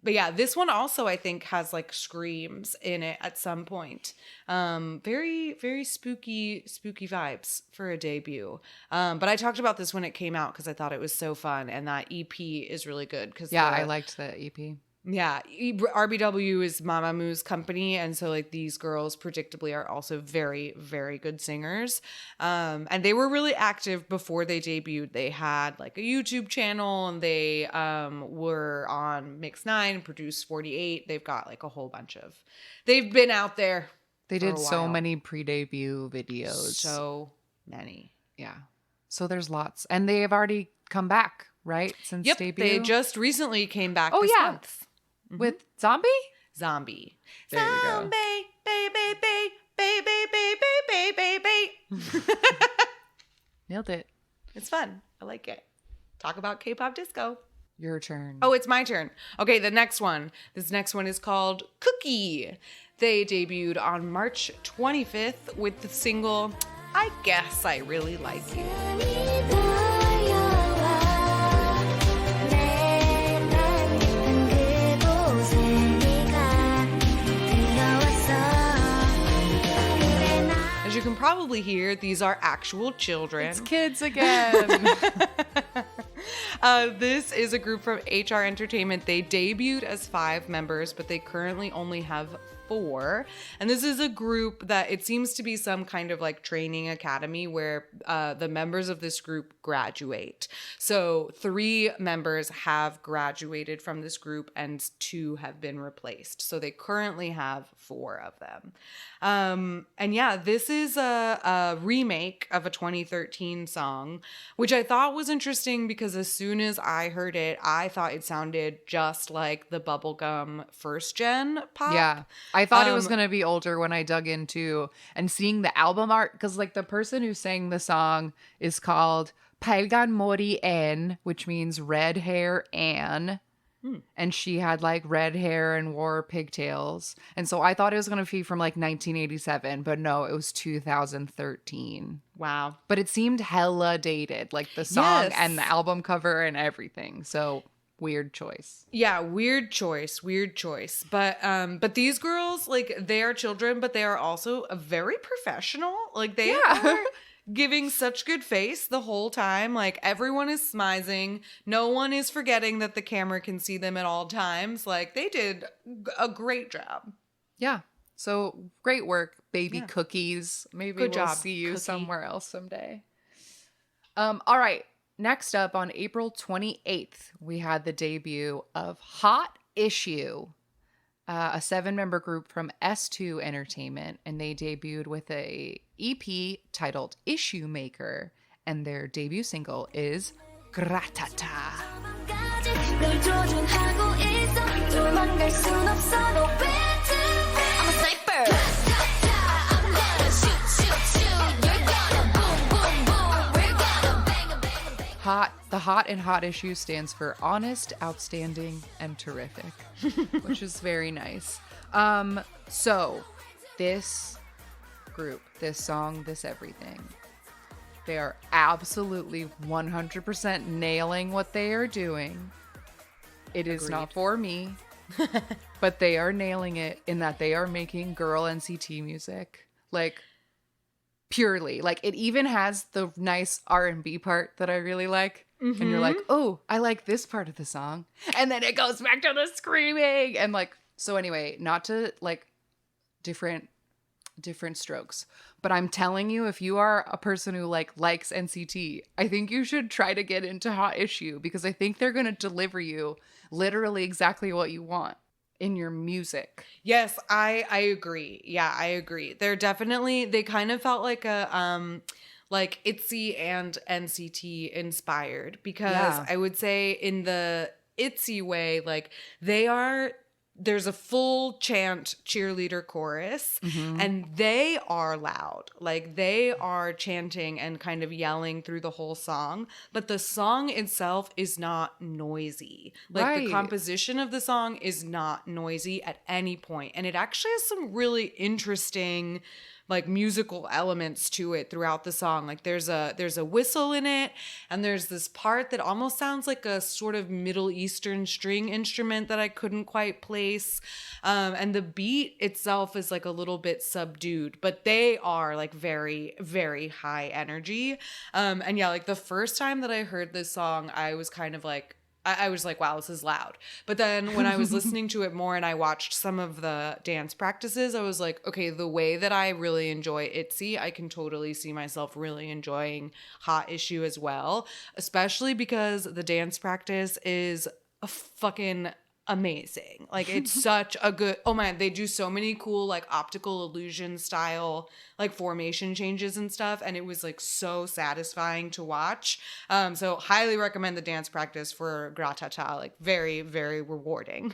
But yeah, this one also I think has like screams in it at some point. Very, very spooky vibes for a debut. But I talked about this when it came out because I thought it was so fun, and that EP is really good. I liked the EP. Yeah, RBW is Mamamoo's company, and so like these girls predictably are also very, very good singers. And they were really active before they debuted. They had like a YouTube channel, and they were on Mix 9, Produce 48. They've got like a whole bunch of... They've been out there. They did so many pre-debut videos. So many. Yeah. So there's lots. And they have already come back, right? Since debut? They just recently came back this month. With Zombie? Zombie. There you go. Zombie, baby, baby. Nailed it. It's fun. I like it. Talk about K-pop disco. Your turn. Oh, it's my turn. Okay, the next one. This next one is called Cookie. They debuted on March 25th with the single, I Guess I Really Like You. As you can probably hear, these are actual children. It's kids again. This is a group from HR Entertainment. They debuted as 5 members, but they currently only have 4. And this is a group that it seems to be some kind of like training academy where the members of this group graduate. So 3 members have graduated from this group and 2 have been replaced. So they currently have 4 of them. And yeah, this is a remake of a 2013 song, which I thought was interesting because as soon as I heard it, I thought it sounded just like the bubblegum first gen pop. Yeah. I thought it was going to be older when I dug into and seeing the album art, because like the person who sang the song is called Palgan Mori N, which means red hair Anne. And she had like red hair and wore pigtails. And so I thought it was going to be from like 1987, but no, it was 2013. Wow. But it seemed hella dated, like the song Yes. and the album cover and everything. So weird choice. Yeah, weird choice. But these girls, like, they are children, but they are also very professional. Like, they are giving such good face the whole time. Like, everyone is smizing. No one is forgetting that the camera can see them at all times. Like, they did a great job. Yeah. So great work, baby Yeah. cookies. Maybe Good we'll job, see you Cookie. somewhere else someday. All right. Next up on April 28th, we had the debut of Hot Issue, a 7-member group from S2 Entertainment, and they debuted with a EP titled Issue Maker, and their debut single is Gratata. 까지 널 조준하고 있어 도망갈 순 없어 no better I'm a sniper I'm gonna shoot shoot shoot You're gonna boom boom boom We're gonna bang a bang a bang Hot. The Hot in Hot Issue stands for honest, outstanding, and terrific, which is very nice. So this group, this song, this everything, they are absolutely 100% nailing what they are doing. It is not for me, but they are nailing it in that they are making girl NCT music. Like, purely. Like, it even has the nice R&B part that I really like. And you're like, oh, I like this part of the song. And then it goes back to the screaming. And like, so anyway, not to like different strokes. But I'm telling you, if you are a person who like likes NCT, I think you should try to get into Hot Issue, because I think they're going to deliver you literally exactly what you want in your music. Yes, I agree. Yeah, I agree. They're definitely, they kind of felt like a like ITZY and NCT inspired, because Yeah. I would say in the ITZY way, like there's a full chant cheerleader chorus and they are loud. Like they are chanting and kind of yelling through the whole song, but the song itself is not noisy. Like Right. the composition of the song is not noisy at any point. And it actually has some really interesting like musical elements to it throughout the song. Like there's a whistle in it, and there's this part that almost sounds like a sort of Middle Eastern string instrument that I couldn't quite place. And the beat itself is like a little bit subdued, but they are like very, very high energy. And yeah, like the first time that I heard this song, I was kind of like, I was like, wow, this is loud. But then when I was listening to it more and I watched some of the dance practices, I was like, okay, the way that I really enjoy ITZY, I can totally see myself really enjoying Hot Issue as well, especially because the dance practice is a fucking amazing. Like it's such a good, oh man, they do so many cool like optical illusion style like formation changes and stuff, and it was like so satisfying to watch. So highly recommend the dance practice for Gratata. Like very, very rewarding.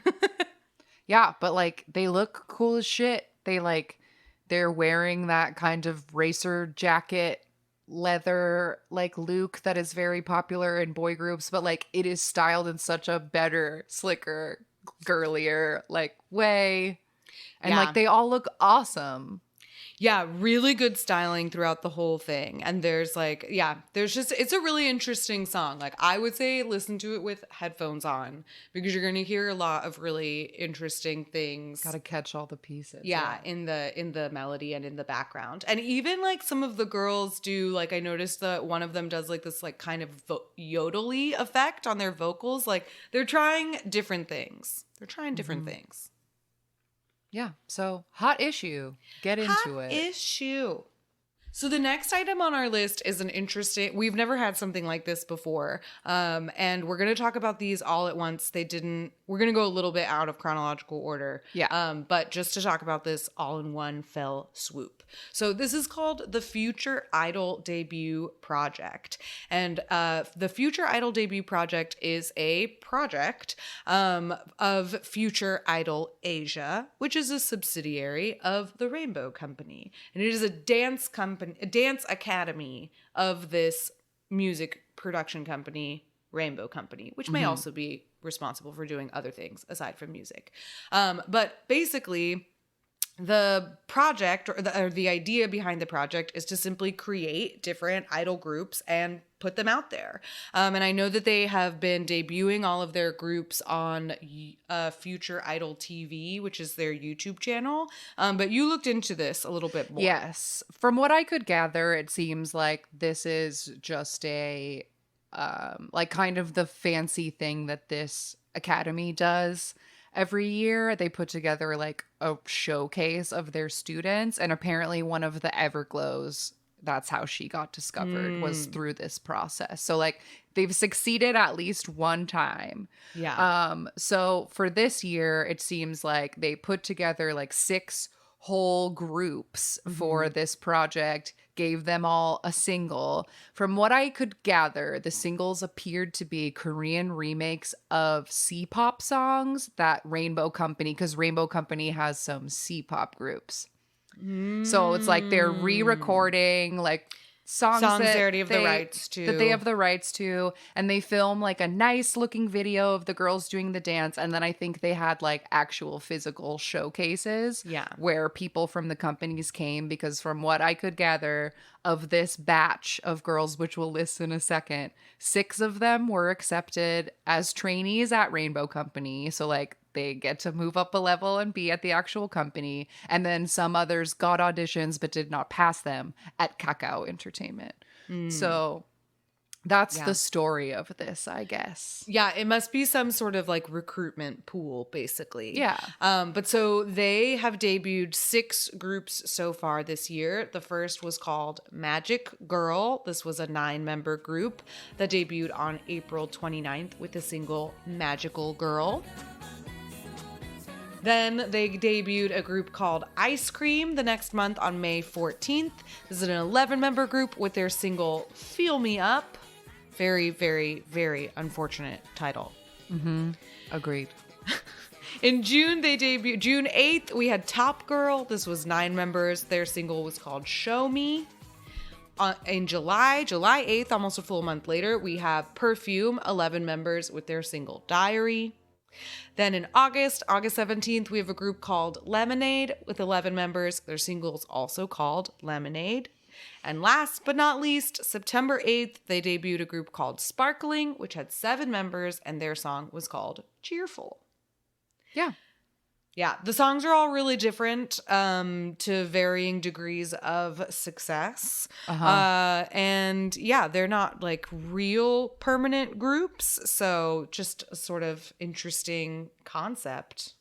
Yeah, but like they look cool as shit. They're wearing that kind of racer jacket leather like look that is very popular in boy groups, but like it is styled in such a better, slicker, girlier like way. And Yeah. like they all look awesome. Yeah, really good styling throughout the whole thing. And there's like, yeah, there's just, it's a really interesting song. Like I would say listen to it with headphones on, because you're going to hear a lot of really interesting things. Gotta catch all the pieces. Yeah, in the melody and in the background. And even like some of the girls do, like I noticed that one of them does like this like kind of yodely effect on their vocals. Like they're trying different things. Things. Yeah. So Hot Issue. Get into Hot it. Issue. So the next item on our list is an interesting, we've never had something like this before. And we're going to talk about these all at once. We're going to go a little bit out of chronological order. Yeah. But just to talk about this all in one fell swoop. So this is called the Future Idol Debut Project. And the Future Idol Debut Project is a project of Future Idol Asia, which is a subsidiary of the Rainbow Company. And it is a dance academy of this music production company, Rainbow Company, which may also be responsible for doing other things aside from music. But basically, the project or the idea behind the project is to simply create different idol groups and put them out there. And I know that they have been debuting all of their groups on Future Idol TV, which is their YouTube channel. But you looked into this a little bit more. Yes. From what I could gather, it seems like this is just a like kind of the fancy thing that this academy does. Every year they put together like a showcase of their students, and apparently one of the Everglows, that's how she got discovered, was through this process. So like they've succeeded at least one time. Yeah. So for this year, it seems like they put together like 6 whole groups for this project, gave them all a single. From what I could gather, the singles appeared to be Korean remakes of C-pop songs that Rainbow Company, because Rainbow Company has some C-pop groups. So it's like they're re-recording like songs that they already have the rights to. That they have the rights to, and they film like a nice looking video of the girls doing the dance, and then I think they had like actual physical showcases where people from the companies came, because from what I could gather of this batch of girls, which we'll list in a second, 6 of them were accepted as trainees at Rainbow Company. So like they get to move up a level and be at the actual company. And then some others got auditions but did not pass them at Kakao Entertainment. So that's the story of this, I guess. Yeah, it must be some sort of like recruitment pool, basically. Yeah. But so they have debuted 6 groups so far this year. The first was called Magic Girl. This was a 9-member group that debuted on April 29th with the single Magical Girl. Then they debuted a group called Ice Cream the next month on May 14th. This is an 11-member group with their single Feel Me Up. Very, very, very unfortunate title. Agreed. In June, they debuted. June 8th, we had Top Girl. This was 9 members. Their single was called Show Me. In July 8th, almost a full month later, we have Perfume, 11 members with their single Diary. Then in August 17th, we have a group called Lemonade with 11 members. Their single is also called Lemonade. And last but not least, September 8th, they debuted a group called Sparkling, which had 7 members, and their song was called Cheerful. Yeah. Yeah, the songs are all really different to varying degrees of success. And yeah, they're not like real permanent groups. So just a sort of interesting concept.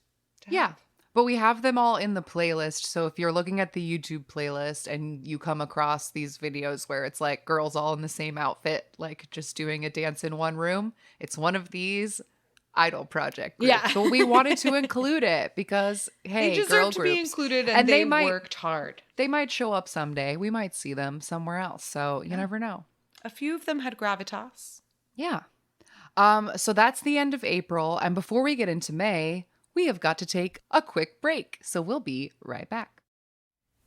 Yeah. But we have them all in the playlist. So if you're looking at the YouTube playlist and you come across these videos where it's like girls all in the same outfit, like just doing a dance in one room, it's one of these idol project groups. Yeah. So we wanted to include it because, hey, they deserve girl to groups. be included, and they worked hard. They might show up someday. We might see them somewhere else. So you never know. A few of them had gravitas. Yeah. So that's the end of April. And before we get into May, we have got to take a quick break. So we'll be right back.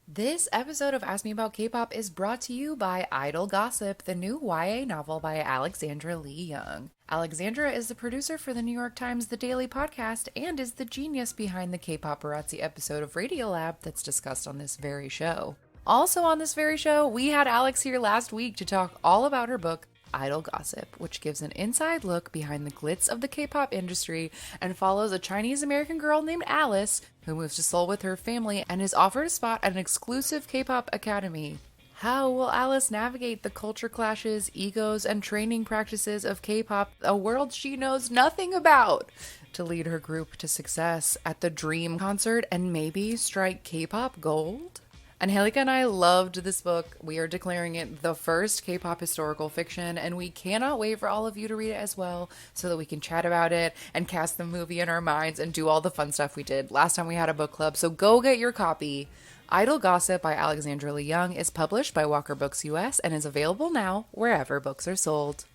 This episode of Ask Me About K-Pop is brought to you by Idol Gossip, the new YA novel by Alexandra Lee Young. Alexandra is the producer for the New York Times The Daily podcast and is the genius behind the K-Paparazzi episode of Radiolab that's discussed on this very show. Also on this very show, we had Alex here last week to talk all about her book, Idol Gossip, which gives an inside look behind the glitz of the K-pop industry and follows a Chinese-American girl named Alice who moves to Seoul with her family and is offered a spot at an exclusive K-pop academy. How will Alice navigate the culture clashes, egos, and training practices of K-pop, a world she knows nothing about, to lead her group to success at the Dream concert and maybe strike K-pop gold? Angelica and I loved this book. We are declaring it the first K-pop historical fiction, and we cannot wait for all of you to read it as well so that we can chat about it and cast the movie in our minds and do all the fun stuff we did last time we had a book club. So go get your copy. Idle Gossip by Alexandra Lee Young is published by Walker Books US and is available now wherever books are sold.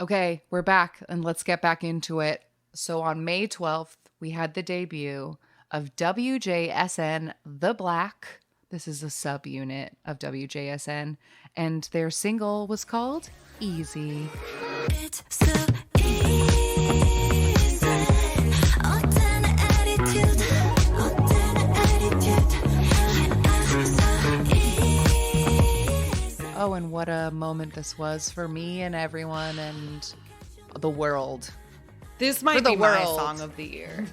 Okay, we're back, and let's get back into it. So on May 12th, we had the debut of WJSN The Black. This is a subunit of WJSN, and their single was called Easy. It's so easy. 어떤 attitude, 어떤 attitude. It's so easy. Oh, and what a moment this was for me and everyone and the world. This might the be my world. song of the year.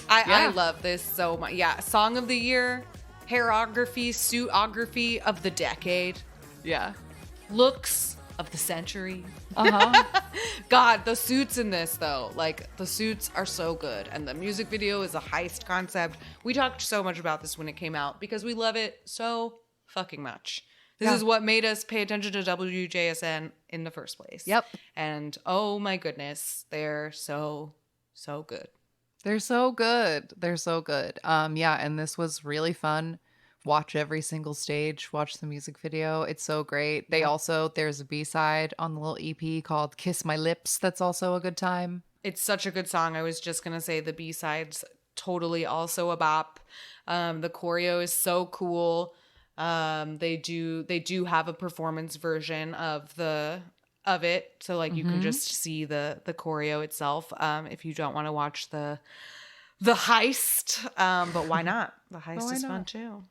I love this so much. Yeah, song of the year, hairography, suitography of the decade, Yeah. looks of the century. Uh-huh. God, the suits in this though, like the suits are so good, and the music video is a heist concept. We talked so much about this when it came out because we love it so fucking much. This Yeah. is what made us pay attention to WJSN in the first place. Yep. And oh my goodness, they're so good. They're so good. They're so good. Yeah, and this was really fun. Watch every single stage, watch the music video. It's so great. They also, there's a B-side on the little EP called Kiss My Lips. That's also a good time. It's such a good song. I was just gonna say the B-sides totally also a bop. The choreo is so cool. They do have a performance version of it, so like you can just see the choreo itself if you don't want to watch the heist. But why not? The heist Why is fun not? too.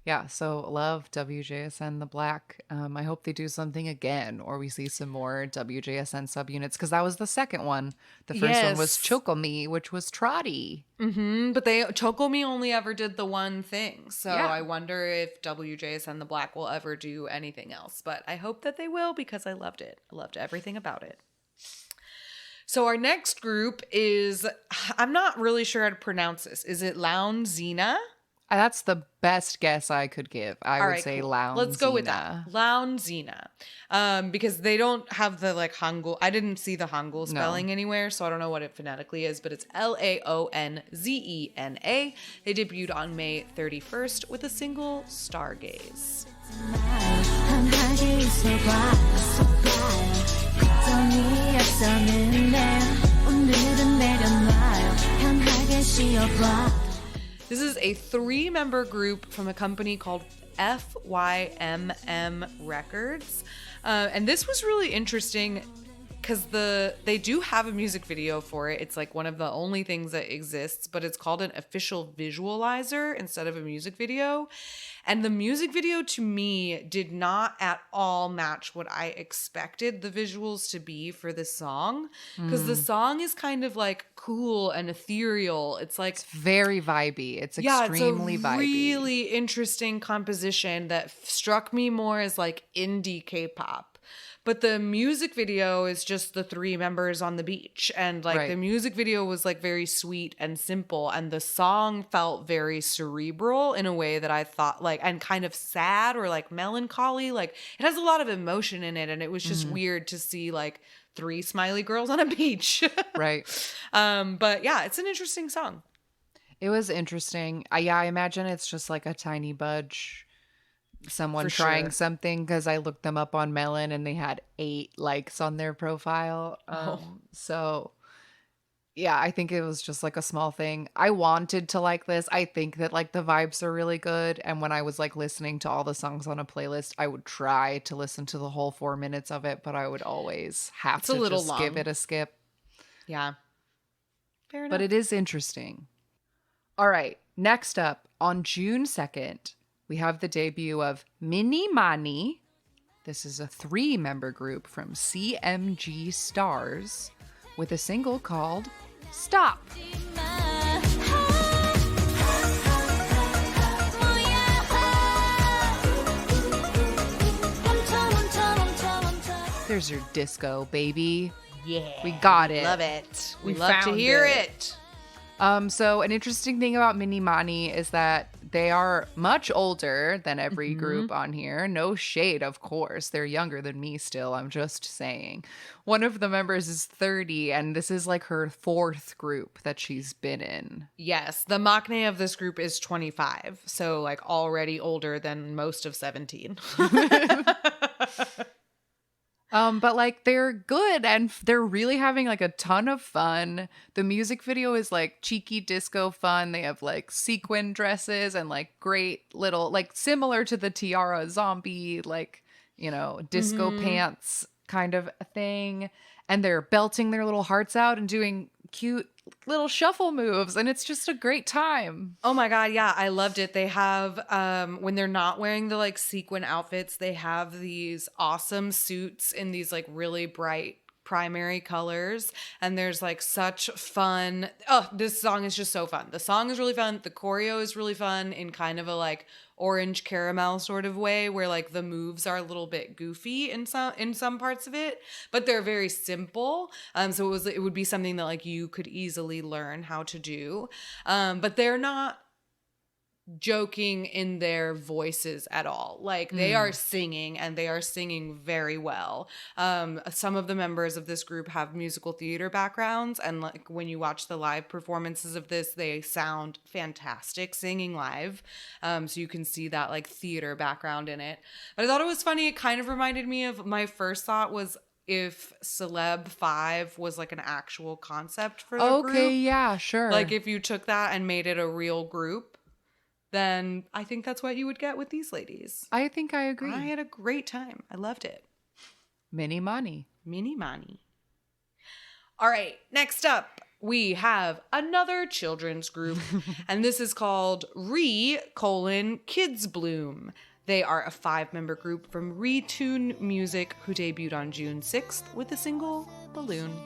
Yeah, so love WJSN The Black. I hope they do something again, or we see some more WJSN subunits, because that was the second one. The first one was Yes. Chocomi, which was Trotty. But Chocomi only ever did the one thing, so Yeah. I wonder if WJSN The Black will ever do anything else. But I hope that they will because I loved it. I loved everything about it. So our next group is, I'm not really sure how to pronounce this. Is it Laun Zena? That's the best guess I could give. I All would right, say cool. Lounge. Let's go with that. Laun Zena. Because they don't have the like Hangul. I didn't see the Hangul spelling anywhere, so I don't know what it phonetically is, but it's Laonzena. They debuted on May 31st with a single, Stargaze. 편하게 있어봐, 있어봐요. 걱정이 없었는데 오늘은 내려놔요. 편하게 쉬어봐. This is a 3-member group from a company called FYMM Records. And this was really interesting because they do have a music video for it. It's like one of the only things that exists, but it's called an official visualizer instead of a music video. And the music video to me did not at all match what I expected the visuals to be for this song. Because the song is kind of like cool and ethereal. It's like Very vibey. It's extremely it's a vibey. really interesting composition that struck me more as like indie K-pop. But the music video is just the 3 members on the beach. And like Right. the music video was like very sweet and simple. And the song felt very cerebral in a way that I thought like, and kind of sad or like melancholy. Like it has a lot of emotion in it. And it was just weird to see like 3 smiley girls on a beach. Right. But yeah, it's an interesting song. It was interesting. I imagine it's just like a tiny budge. Someone For trying sure. something, because I looked them up on Melon and they had 8 likes on their profile. So yeah, I think it was just like a small thing. I wanted to like this. I think that like the vibes are really good. And when I was like listening to all the songs on a playlist, I would try to listen to the whole 4 minutes of it, but I would always have It's a to little just give long. it a skip. Yeah. Fair enough. But it is interesting. All right. Next up, on June 2nd, we have the debut of Mini Mani. This is a 3-member group from CMG Stars with a single called Stop. There's your disco, baby. Yeah. We got it. Love it. We We love to found hear it. it. So an interesting thing about Mini Mani is that they are much older than every Mm-hmm. group on here. No shade, of course. They're younger than me still. I'm just saying. One of the members is 30, and this is like her fourth group that she's been in. Yes, the maknae of this group is 25, so like already older than most of 17. But like they're good and they're really having like a ton of fun. The music video is like cheeky disco fun. They have like sequin dresses and like great little like similar to the Tiara zombie like, disco pants kind of a thing. And they're belting their little hearts out and doing cute little shuffle moves and it's just a great time. Oh my God, yeah, I loved it. They have, when they're not wearing the like sequin outfits, they have these awesome suits in these like really bright primary colors. And there's like such fun. Oh, this song is just so fun. The song is really fun. The choreo is really fun in kind of a like orange caramel sort of way where like the moves are a little bit goofy in some parts of it, but they're very simple. So it would be something that like you could easily learn how to do. But they're not joking in their voices at all. Like they are singing and they are singing very well. Some of the members of this group have musical theater backgrounds and like when you watch the live performances of this, they sound fantastic singing live. So you can see that like theater background in it. But I thought it was funny. It kind of reminded me of my first thought was if Celeb 5 was like an actual concept for the group. Okay, yeah, sure. Like if you took that and made it a real group, then I think that's what you would get with these ladies. I think I agree. I had a great time. I loved it. Mini Mani. Mini Mani. All right, next up, we have another children's group, and this is called Kids Bloom. They are a 5-member group from Retune Music who debuted on June 6th with the single Balloon.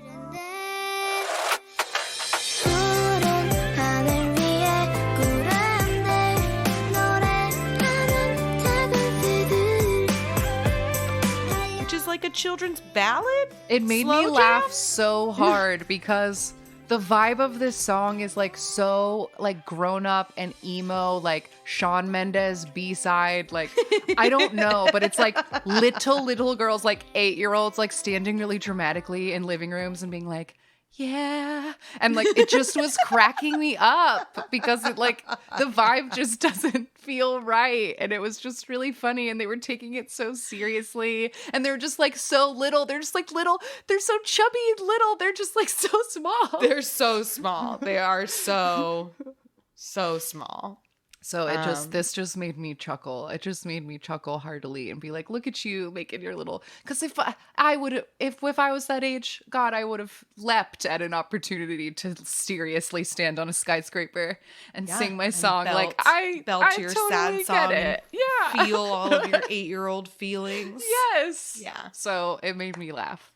Like a children's ballad. It made Slow me laugh jam? so hard because the vibe of this song is like so like grown up and emo, like Shawn Mendes B-side. Like I don't know, but it's like little girls, like 8-year-olds, like standing really dramatically in living rooms and being like, yeah. And like it just was cracking me up because it like the vibe just doesn't feel right. And it was just really funny. And they were taking it so seriously. And they're just like so little. They're just like little. They're so chubby and little. They're just like so small. They're so small. They are so small. So this just made me chuckle. It just made me chuckle heartily and be like, look at you making your little, because if I was that age, God, I would have leapt at an opportunity to seriously stand on a skyscraper and sing my song. Like I your totally sad song. get it. Yeah. Feel all of your 8-year-old feelings. Yes. Yeah. So it made me laugh.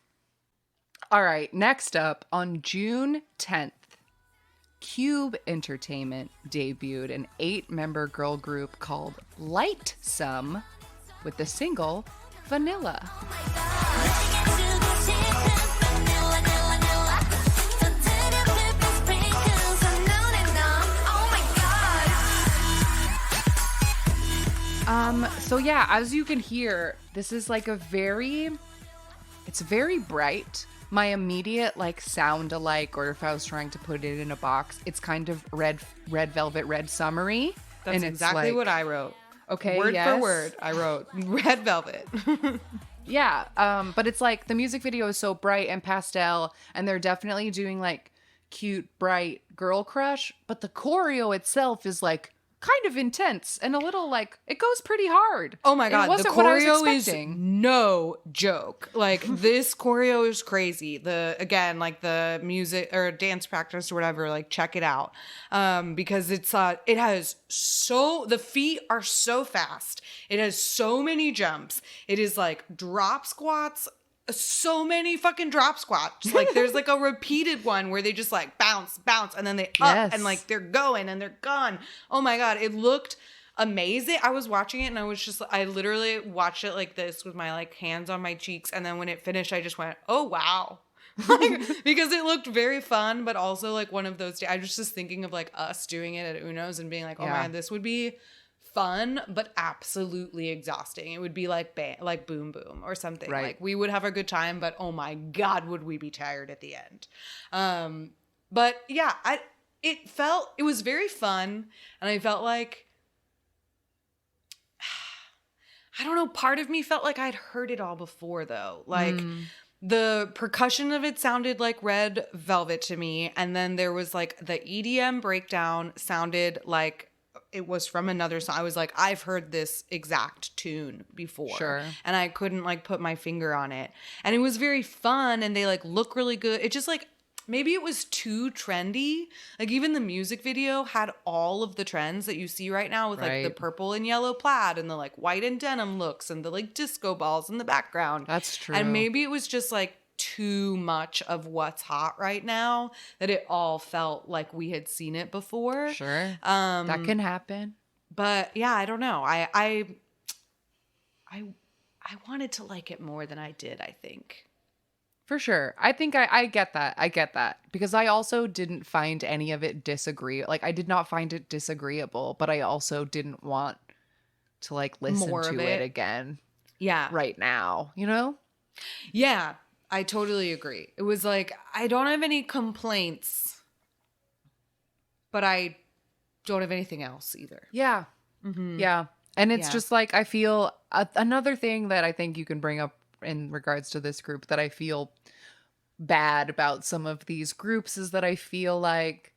All right. Next up on June 10th. Cube Entertainment debuted an 8-member girl group called Lightsome with the single Vanilla. So yeah, as you can hear, this is like it's very bright. My immediate like sound alike, or if I was trying to put it in a box, it's kind of red velvet, red summery. That's and exactly like, what I wrote. Okay, word yes. for word, I wrote red velvet. Yeah, but it's like the music video is so bright and pastel, and they're definitely doing like cute, bright girl crush, but the choreo itself is like kind of intense and a little like it goes pretty hard. Oh my God, the choreo is expecting. no joke. Like this choreo is crazy. The music or dance practice or whatever, like check it out. Because the feet are so fast. It has so many jumps. It is like drop squats, so many fucking drop squats. Like there's like a repeated one where they just like bounce and then they up Yes. and like they're going and they're gone. Oh my God, it looked amazing. I was watching it and I literally watched it like this with my like hands on my cheeks, and then when it finished I just went, oh wow, like, because it looked very fun, but also like one of those I was just thinking of like us doing it at Uno's and being like, oh Yeah. man, this would be fun but absolutely exhausting. It would be like like Boom Boom or something. Right. Like we would have a good time, but oh my god, would we be tired at the end. But yeah, it was very fun, and I felt like, I don't know, part of me felt like I'd heard it all before though. Like the percussion of it sounded like Red Velvet to me, and then there was like the EDM breakdown sounded like it was from another song. I was like, I've heard this exact tune before. Sure. And I couldn't like put my finger on it. And it was very fun, and they like look really good. It just like, maybe it was too trendy. Like even the music video had all of the trends that you see right now with like the Right. purple and yellow plaid and the like white and denim looks and the like disco balls in the background. That's true. And maybe it was just like too much of what's hot right now that it all felt like we had seen it before. Sure. That can happen. But yeah, I don't know. I wanted to like it more than I did, I think. For sure. I think I get that. I get that. Because I also didn't find any of it like I did not find it disagreeable, but I also didn't want to like listen More to of it it. again Yeah. right now, you know? Yeah, I totally agree. It was like, I don't have any complaints, but I don't have anything else either. Yeah. Yeah. And it's Yeah. just like, I feel another thing that I think you can bring up in regards to this group that I feel bad about some of these groups is that I feel like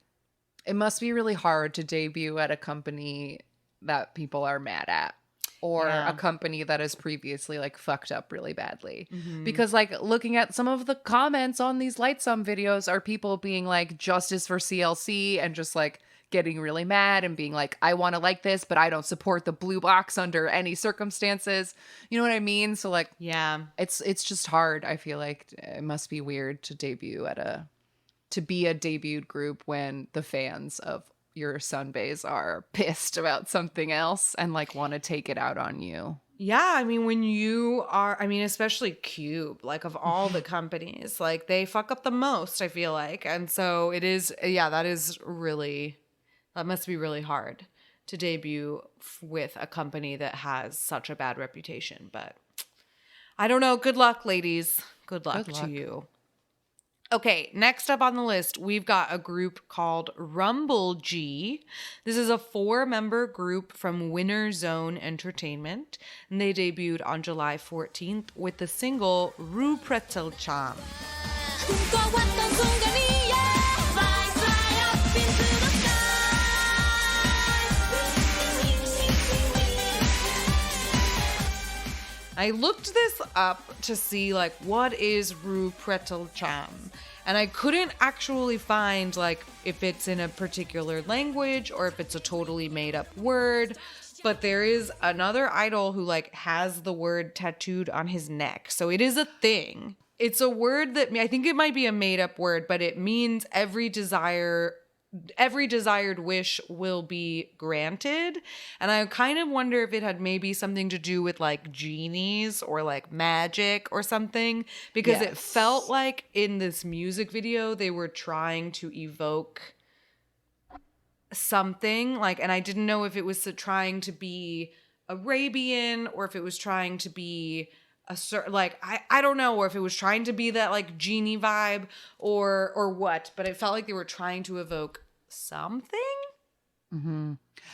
it must be really hard to debut at a company that people are mad at, or Yeah. a company that has previously like fucked up really badly. Mm-hmm. Because like looking at some of the comments on these Lightsum videos are people being like justice for CLC and just like getting really mad and being like, I want to like this, but I don't support the blue box under any circumstances. You know what I mean? So like, Yeah. it's just hard. I feel like it must be weird to be a debuted group when the fans of your Sunbays are pissed about something else and like want to take it out on you. Yeah, I mean, when you are, I mean, especially Cube, like of all the companies, like they fuck up the most, I feel like. And so it is, yeah, that must be really hard to debut with a company that has such a bad reputation. But I don't know. Good luck, ladies. Good luck Good to luck. you. Okay, next up on the list, we've got a group called Rumble G. This is a 4-member group from Winner Zone Entertainment, and they debuted on July 14th with the single Ru Pretzel Cham. 꿈꿔왔던 순간이야 Fly, fly up into the sky. I looked this up to see like what is Ru Pretzel Cham, and I couldn't actually find like if it's in a particular language or if it's a totally made up word. But there is another idol who like has the word tattooed on his neck, so it is a thing. It's a word that I think it might be a made up word, but it means every desired wish will be granted. And I kind of wonder if it had maybe something to do with like genies or like magic or something, because it Yes. felt like in this music video they were trying to evoke something like, and I didn't know if it was trying to be Arabian or if it was trying to be a certain, like, I don't know, or if it was trying to be that like genie vibe or what, but it felt like they were trying to evoke something.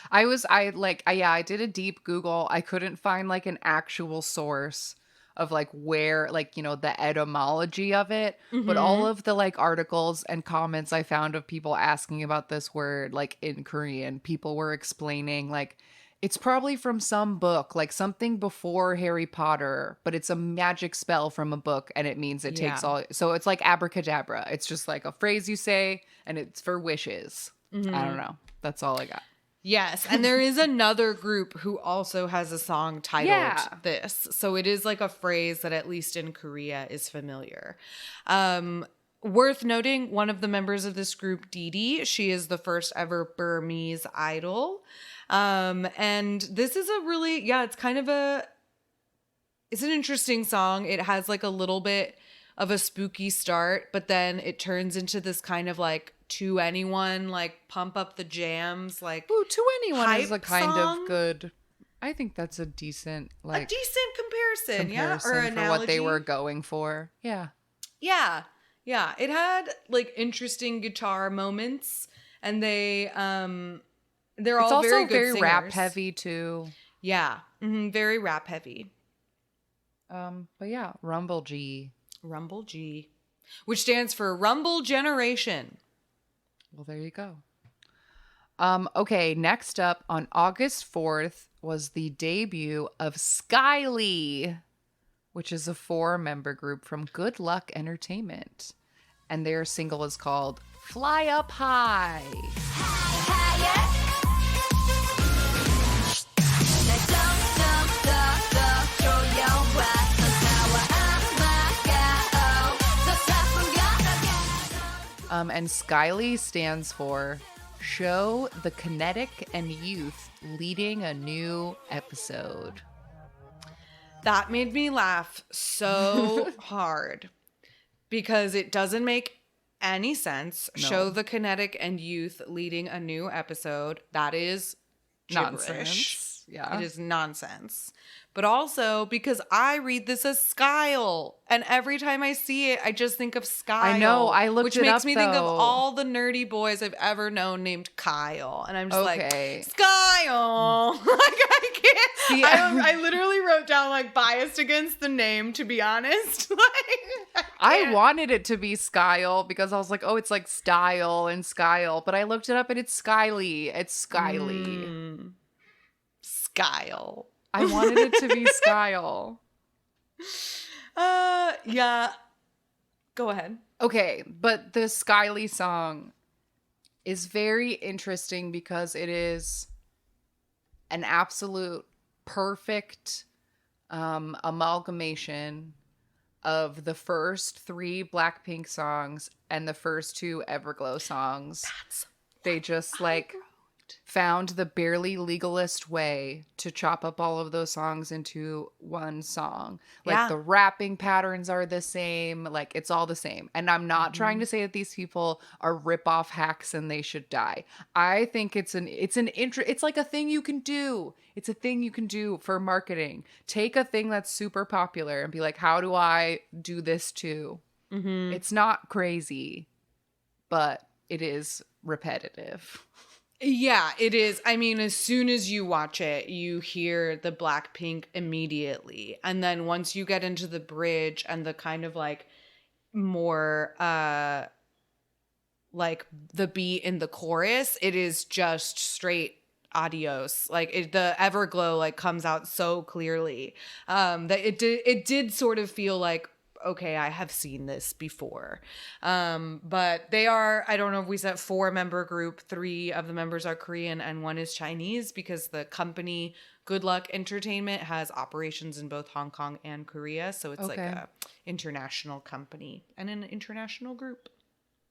I did a deep Google. I couldn't find like an actual source of like where, like, you know, the etymology of it, but all of the like articles and comments I found of people asking about this word, like in Korean, people were explaining like it's probably from some book, like something before Harry Potter, but it's a magic spell from a book and it means it takes Yeah. all. So it's like abracadabra. It's just like a phrase you say and it's for wishes. I don't know. That's all I got. Yes, and there is another group who also has a song titled Yeah. this. So it is like a phrase that at least in Korea is familiar. Worth noting, one of the members of this group, Dee Dee, she is the first ever Burmese idol. And this is a really, it's an interesting song. It has like a little bit of a spooky start, but then it turns into this kind of like To Anyone, like pump up the jams, like Ooh, To Anyone is a hype kind song? of good. I think that's a decent A decent comparison, yeah, or comparison for what they analogy. were going for. Yeah. Yeah. Yeah. It had like interesting guitar moments, and they're It's all also very good very singers. rap heavy too. Yeah. Very rap heavy. But yeah, Rumble G. Rumble G, which stands for Rumble Generation. Well, there you go. Okay, next up on August 4th was the debut of Skyly, which is a 4-member group from Good Luck Entertainment. And their single is called Fly Up High. And Skyly stands for Show the Kinetic and Youth Leading a New Episode. That made me laugh so hard because it doesn't make any sense. No. Show the Kinetic and Youth leading a new episode. That is gibberish. Nonsense. Yeah. It is nonsense. But also because I read this as Skyle. And every time I see it, I just think of Skyle. I know. I looked which it makes up, me think of though. all the nerdy boys I've ever known named Kyle. And I'm just Okay. like, Skyle. Like, I can't. See, I literally wrote down like biased against the name, to be honest. Like, I can't. wanted it to be Skyle because I was like, oh, it's like style and Skyle. But I looked it up and it's Skyly. It's Skyly. Skyle. I wanted it to be Skyle. Yeah. Go ahead. Okay, but the Skyly song is very interesting because it is an absolute perfect amalgamation of the first 3 Blackpink songs and the first 2 Everglow songs. They just like found the barely legalist way to chop up all of those songs into one song. Like Yeah. the rapping patterns are the same, like it's all the same. And I'm not trying to say that these people are rip-off hacks and they should die. I think it's like a thing you can do. It's a thing you can do for marketing. Take a thing that's super popular and be like, how do I do this too? It's not crazy, but it is repetitive. Yeah, it is. I mean, as soon as you watch it, you hear the Blackpink immediately. And then once you get into the bridge and the kind of like more like the beat in the chorus, it is just straight adios. Like the Everglow like comes out so clearly that it did sort of feel like, okay, I have seen this before. But they are, I don't know if we said 4-member group, 3 of the members are Korean and 1 is Chinese because the company Good Luck Entertainment has operations in both Hong Kong and Korea. So it's like a international company and an international group.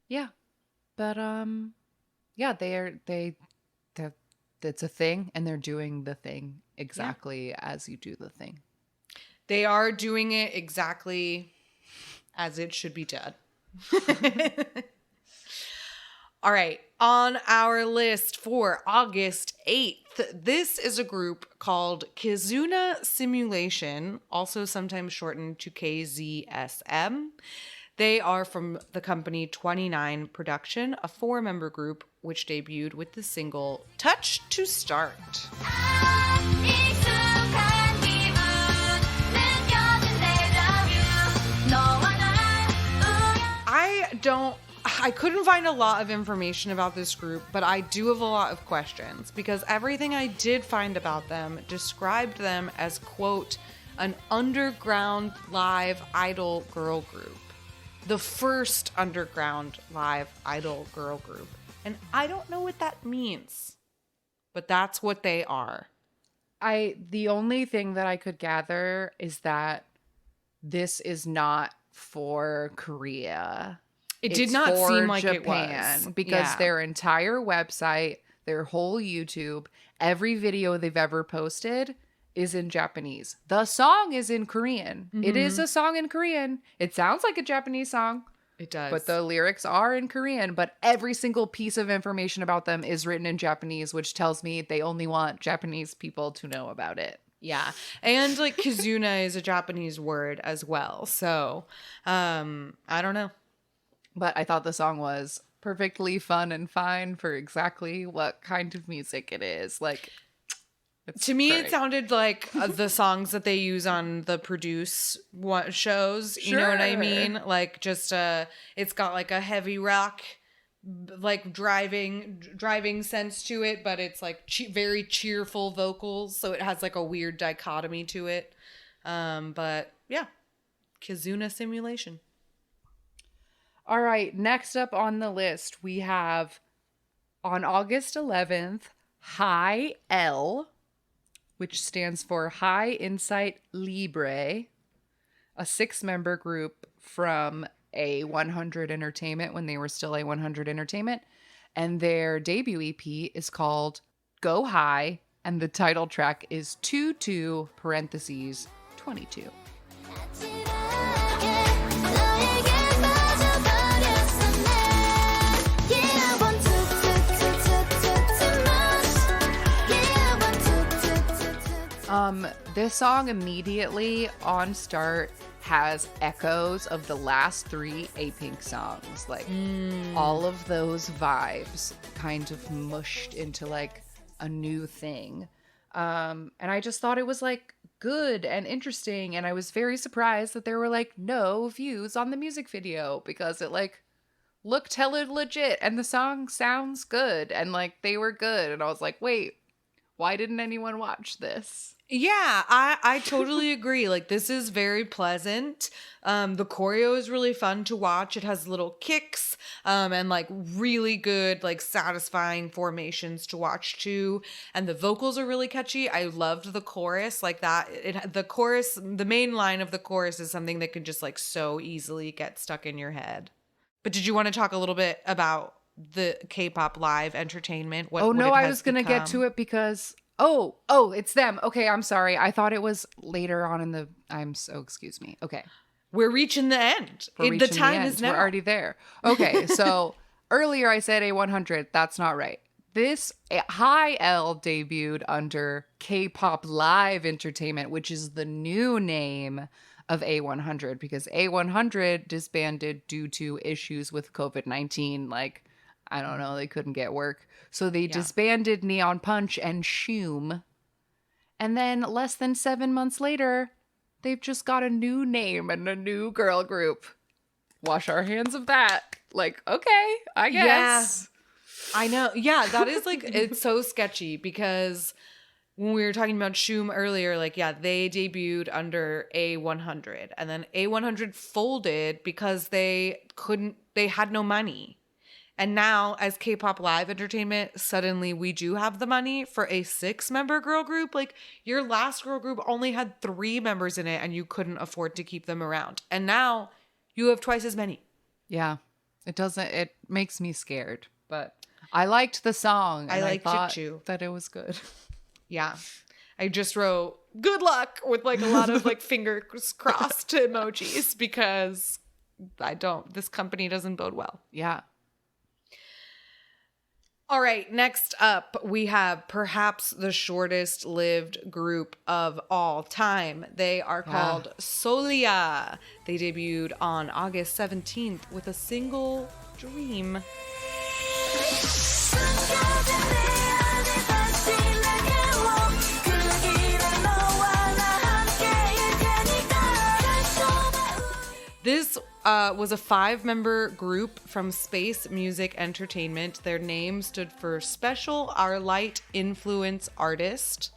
Yeah. But yeah, it's a thing and they're doing the thing exactly as you do the thing. They are doing it exactly as it should be done. All right. On our list for August 8th, this is a group called Kizuna Simulation, also sometimes shortened to KZSM. They are from the company 29 Production, a 4-member group which debuted with the single Touch to Start. I couldn't find a lot of information about this group, but I do have a lot of questions because everything I did find about them described them as, quote, an underground live idol girl group. The first underground live idol girl group. And I don't know what that means, but that's what they are. The only thing that I could gather is that this is not for Korea. It did It's not for seem like Japan, it was. because Yeah. their entire website, their whole YouTube, every video they've ever posted is in Japanese. The song is in Korean. It is a song in Korean. It sounds like a Japanese song. It does. But the lyrics are in Korean, but every single piece of information about them is written in Japanese, which tells me they only want Japanese people to know about it. Yeah. And like Kizuna is a Japanese word as well. So, I don't know. But I thought the song was perfectly fun and fine for exactly what kind of music it is. Like, to me, great. it sounded like the songs that they use on the shows. You know what I Sure. mean? Like, just it's got like a heavy rock, like driving sense to it, but it's like very cheerful vocals. So it has like a weird dichotomy to it. But yeah, Kizuna Simulation. All right, next up on the list, we have on August 11th, High L, which stands for High Insight Libre, a 6-member group from A100 Entertainment when they were still A100 Entertainment. And their debut EP is called Go High, and the title track is 22 parentheses 22. This song immediately on start has echoes of the last 3 A-Pink songs. Like all of those vibes kind of mushed into like a new thing. And I just thought it was like good and interesting. And I was very surprised that there were like no views on the music video because it like looked hella legit and the song sounds good and like they were good. And I was like, wait, why didn't anyone watch this? Yeah, I totally agree. Like, this is very pleasant. The choreo is really fun to watch. It has little kicks and like really good, like satisfying formations to watch too. And the vocals are really catchy. I loved the chorus like that. The main line of the chorus is something that can just like so easily get stuck in your head. But did you want to talk a little bit about the K-pop live entertainment? I was going to get to it because... Oh, it's them. Okay, I'm sorry. I thought it was later on in the... excuse me. Okay. We're reaching the end. The time is now. We're already there. Okay, so earlier I said A100. That's not right. This High L debuted under K-Pop Live Entertainment, which is the new name of A100 because A100 disbanded due to issues with COVID-19. Like, I don't know, they couldn't get work. So they disbanded Neon Punch and Shoom. And then less than 7 months later, they've just got a new name and a new girl group. Wash our hands of that. Like, okay, I guess. Yeah, I know. Yeah, that is like, it's so sketchy because when we were talking about Shoom earlier, like, yeah, they debuted under A100 and then A100 folded because they had no money. And now, as K-Pop Live Entertainment, suddenly we do have the money for a 6-member girl group. Like, your last girl group only had 3 members in it, and you couldn't afford to keep them around. And now, you have twice as many. Yeah. It makes me scared. But I liked the song. And I liked it too. That it was good. Yeah. I just wrote, good luck, with like a lot of like fingers crossed emojis because this company doesn't bode well. Yeah. All right, next up, we have perhaps the shortest lived group of all time. They are called Solia. They debuted on August 17th with a single, Dream. This was a 5-member group from Space Music Entertainment. Their name stood for Special Our Light Influence Artist.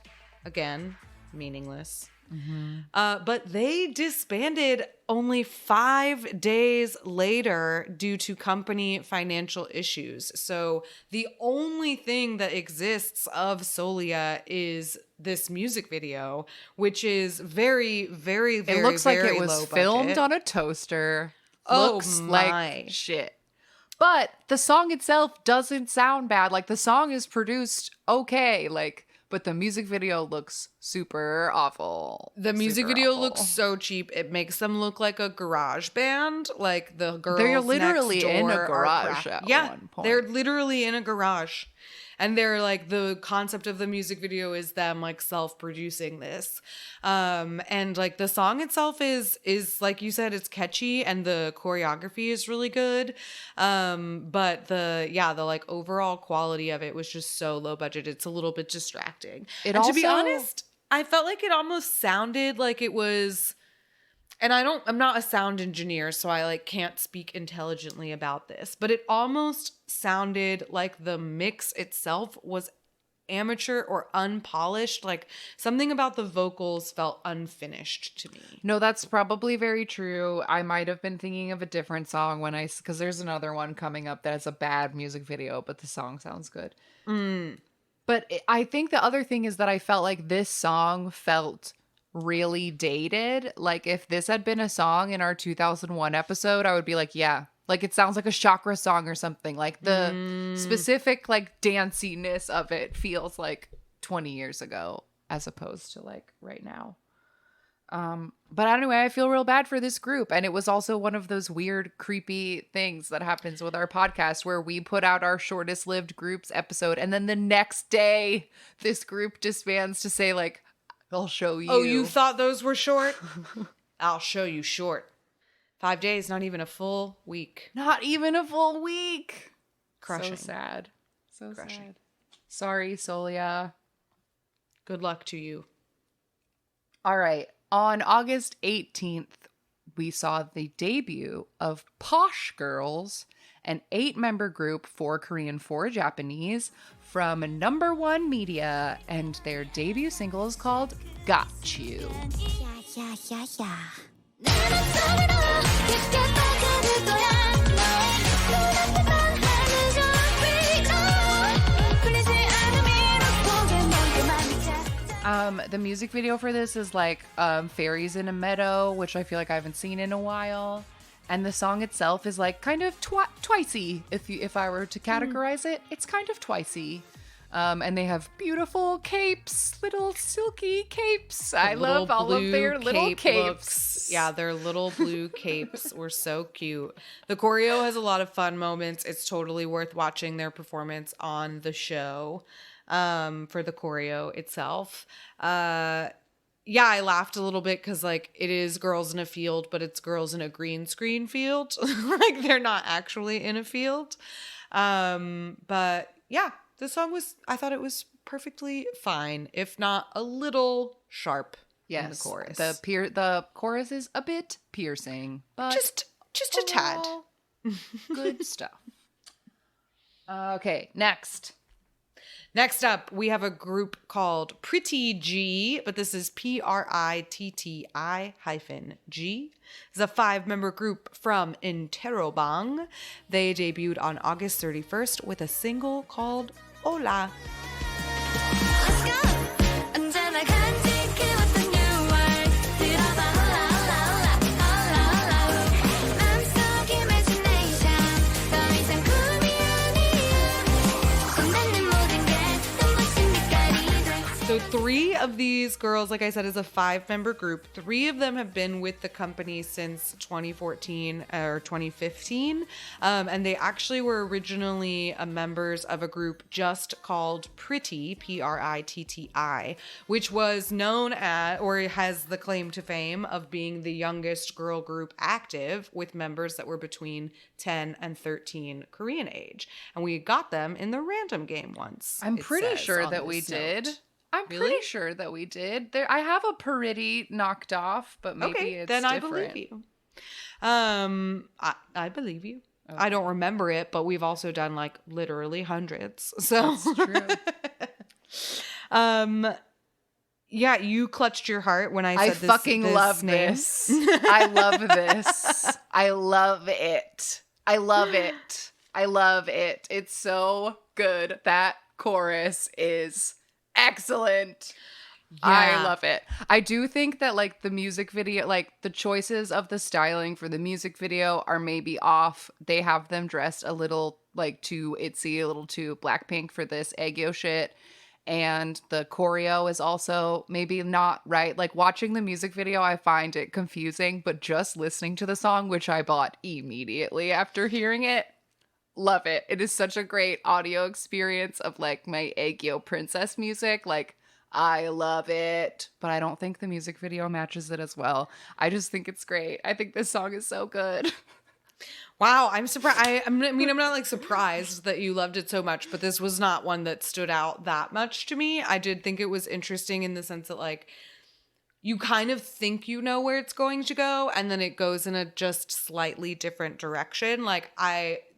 Again, meaningless. Mm-hmm. But they disbanded only 5 days later due to company financial issues. So the only thing that exists of Solia is this music video, which is very, very, very, it looks like very it was low filmed budget. on a toaster. Oh, looks my. like shit. But the song itself doesn't sound bad. Like, the song is produced okay. Like, but the music video looks super awful. The music Super video awful. looks so cheap. It makes them look like a garage band. Like the girls They're literally next door in a are garage at yeah, one point. they're literally in a garage. And they're like, the concept of the music video is them like self-producing this. And like the song itself is like you said, it's catchy and the choreography is really good. But the like overall quality of it was just so low budget. It's a little bit distracting. And to be honest, I felt like it almost sounded like it was, and I'm not a sound engineer, so I like can't speak intelligently about this, but it almost sounded like the mix itself was amateur or unpolished. Like something about the vocals felt unfinished to me. No, that's probably very true. I might have been thinking of a different song because there's another one coming up that has a bad music video, but the song sounds good. But I think the other thing is that I felt like this song felt really dated. Like if this had been a song in our 2001 episode, I would be like, yeah, like it sounds like a chakra song or something. Like the specific like danciness of it feels like 20 years ago as opposed to like right now. But anyway, I feel real bad for this group. And it was also one of those weird, creepy things that happens with our podcast where we put out our shortest lived groups episode. And then the next day, this group disbands to say like, I'll show you. Oh, you thought those were short? I'll show you short. 5 days, not even a full week. Not even a full week. Crushing. So sad. So Crushing. sad. Sorry, Solia. Good luck to you. All right. On August 18th, we saw the debut of Posh Girls, an 8-member group, 4 Korean, 4 Japanese, from Number One Media, and their debut single is called Got You. The music video for this is like fairies in a meadow, which I feel like I haven't seen in a while. And the song itself is like kind of twicey. If I were to categorize it, it's kind of twicey. And they have beautiful capes, little silky capes. I love all of their little capes. Looks. Yeah, their little blue capes were so cute. The choreo has a lot of fun moments. It's totally worth watching their performance on the show for the choreo itself. Yeah, I laughed a little bit because, like, it is girls in a field, but it's girls in a green screen field. Like, they're not actually in a field. But, yeah, the song I thought it was perfectly fine, if not a little sharp in the chorus. The chorus is a bit piercing, but just a tad. Good stuff. Okay, next. Next up, we have a group called Pretty G, but this is PRITTI-G. It's a 5-member group from Interrobang. They debuted on August 31st with a single called Hola. Let's go. 언제나 간직해왔던 유월 들어봐 홀라 홀라 홀라 홀라 맘속 imagination 더 이상 꿈이 아니야 손닿는 모든 게 눈부신 빛깔이 돼. So 3 of these girls, like I said, is a 5-member group. 3 of them have been with the company since 2014 or 2015. And they actually were originally members of a group just called Pretty, PRITTI, which was known at, or has the claim to fame of being the youngest girl group active, with members that were between 10 and 13 Korean age. And we got them in the random game once. I'm it pretty says sure on that we this did. note. I'm Really? pretty sure that we did. I have a pretty knocked off, but maybe Okay, it's then different. I believe you. I believe you. Okay. I don't remember it, but we've also done like literally hundreds. So That's true. Yeah, you clutched your heart when I I said this. fucking love name. this. I love this. I love it. I love it. I love it. It's so good. That chorus is excellent. I Yeah. love it. I do think that like the music video, like the choices of the styling for the music video are maybe off. They have them dressed a little like too Itzy, a little too Blackpink for this Aegyo shit. and the choreo is also maybe not right. Like watching the music video, I find it confusing, but just listening to the song, which I bought immediately after hearing it, love it. It is such a great audio experience of like my Aegyo princess music. Like, I love it, but I don't think the music video matches it as well. I just think it's great. I think this song is so good. Wow, I'm surprised. I'm not like surprised that you loved it so much, but this was not one that stood out that much to me. I did think it was interesting in the sense that like you kind of think you know where it's going to go, and then it goes in a just slightly different direction. Like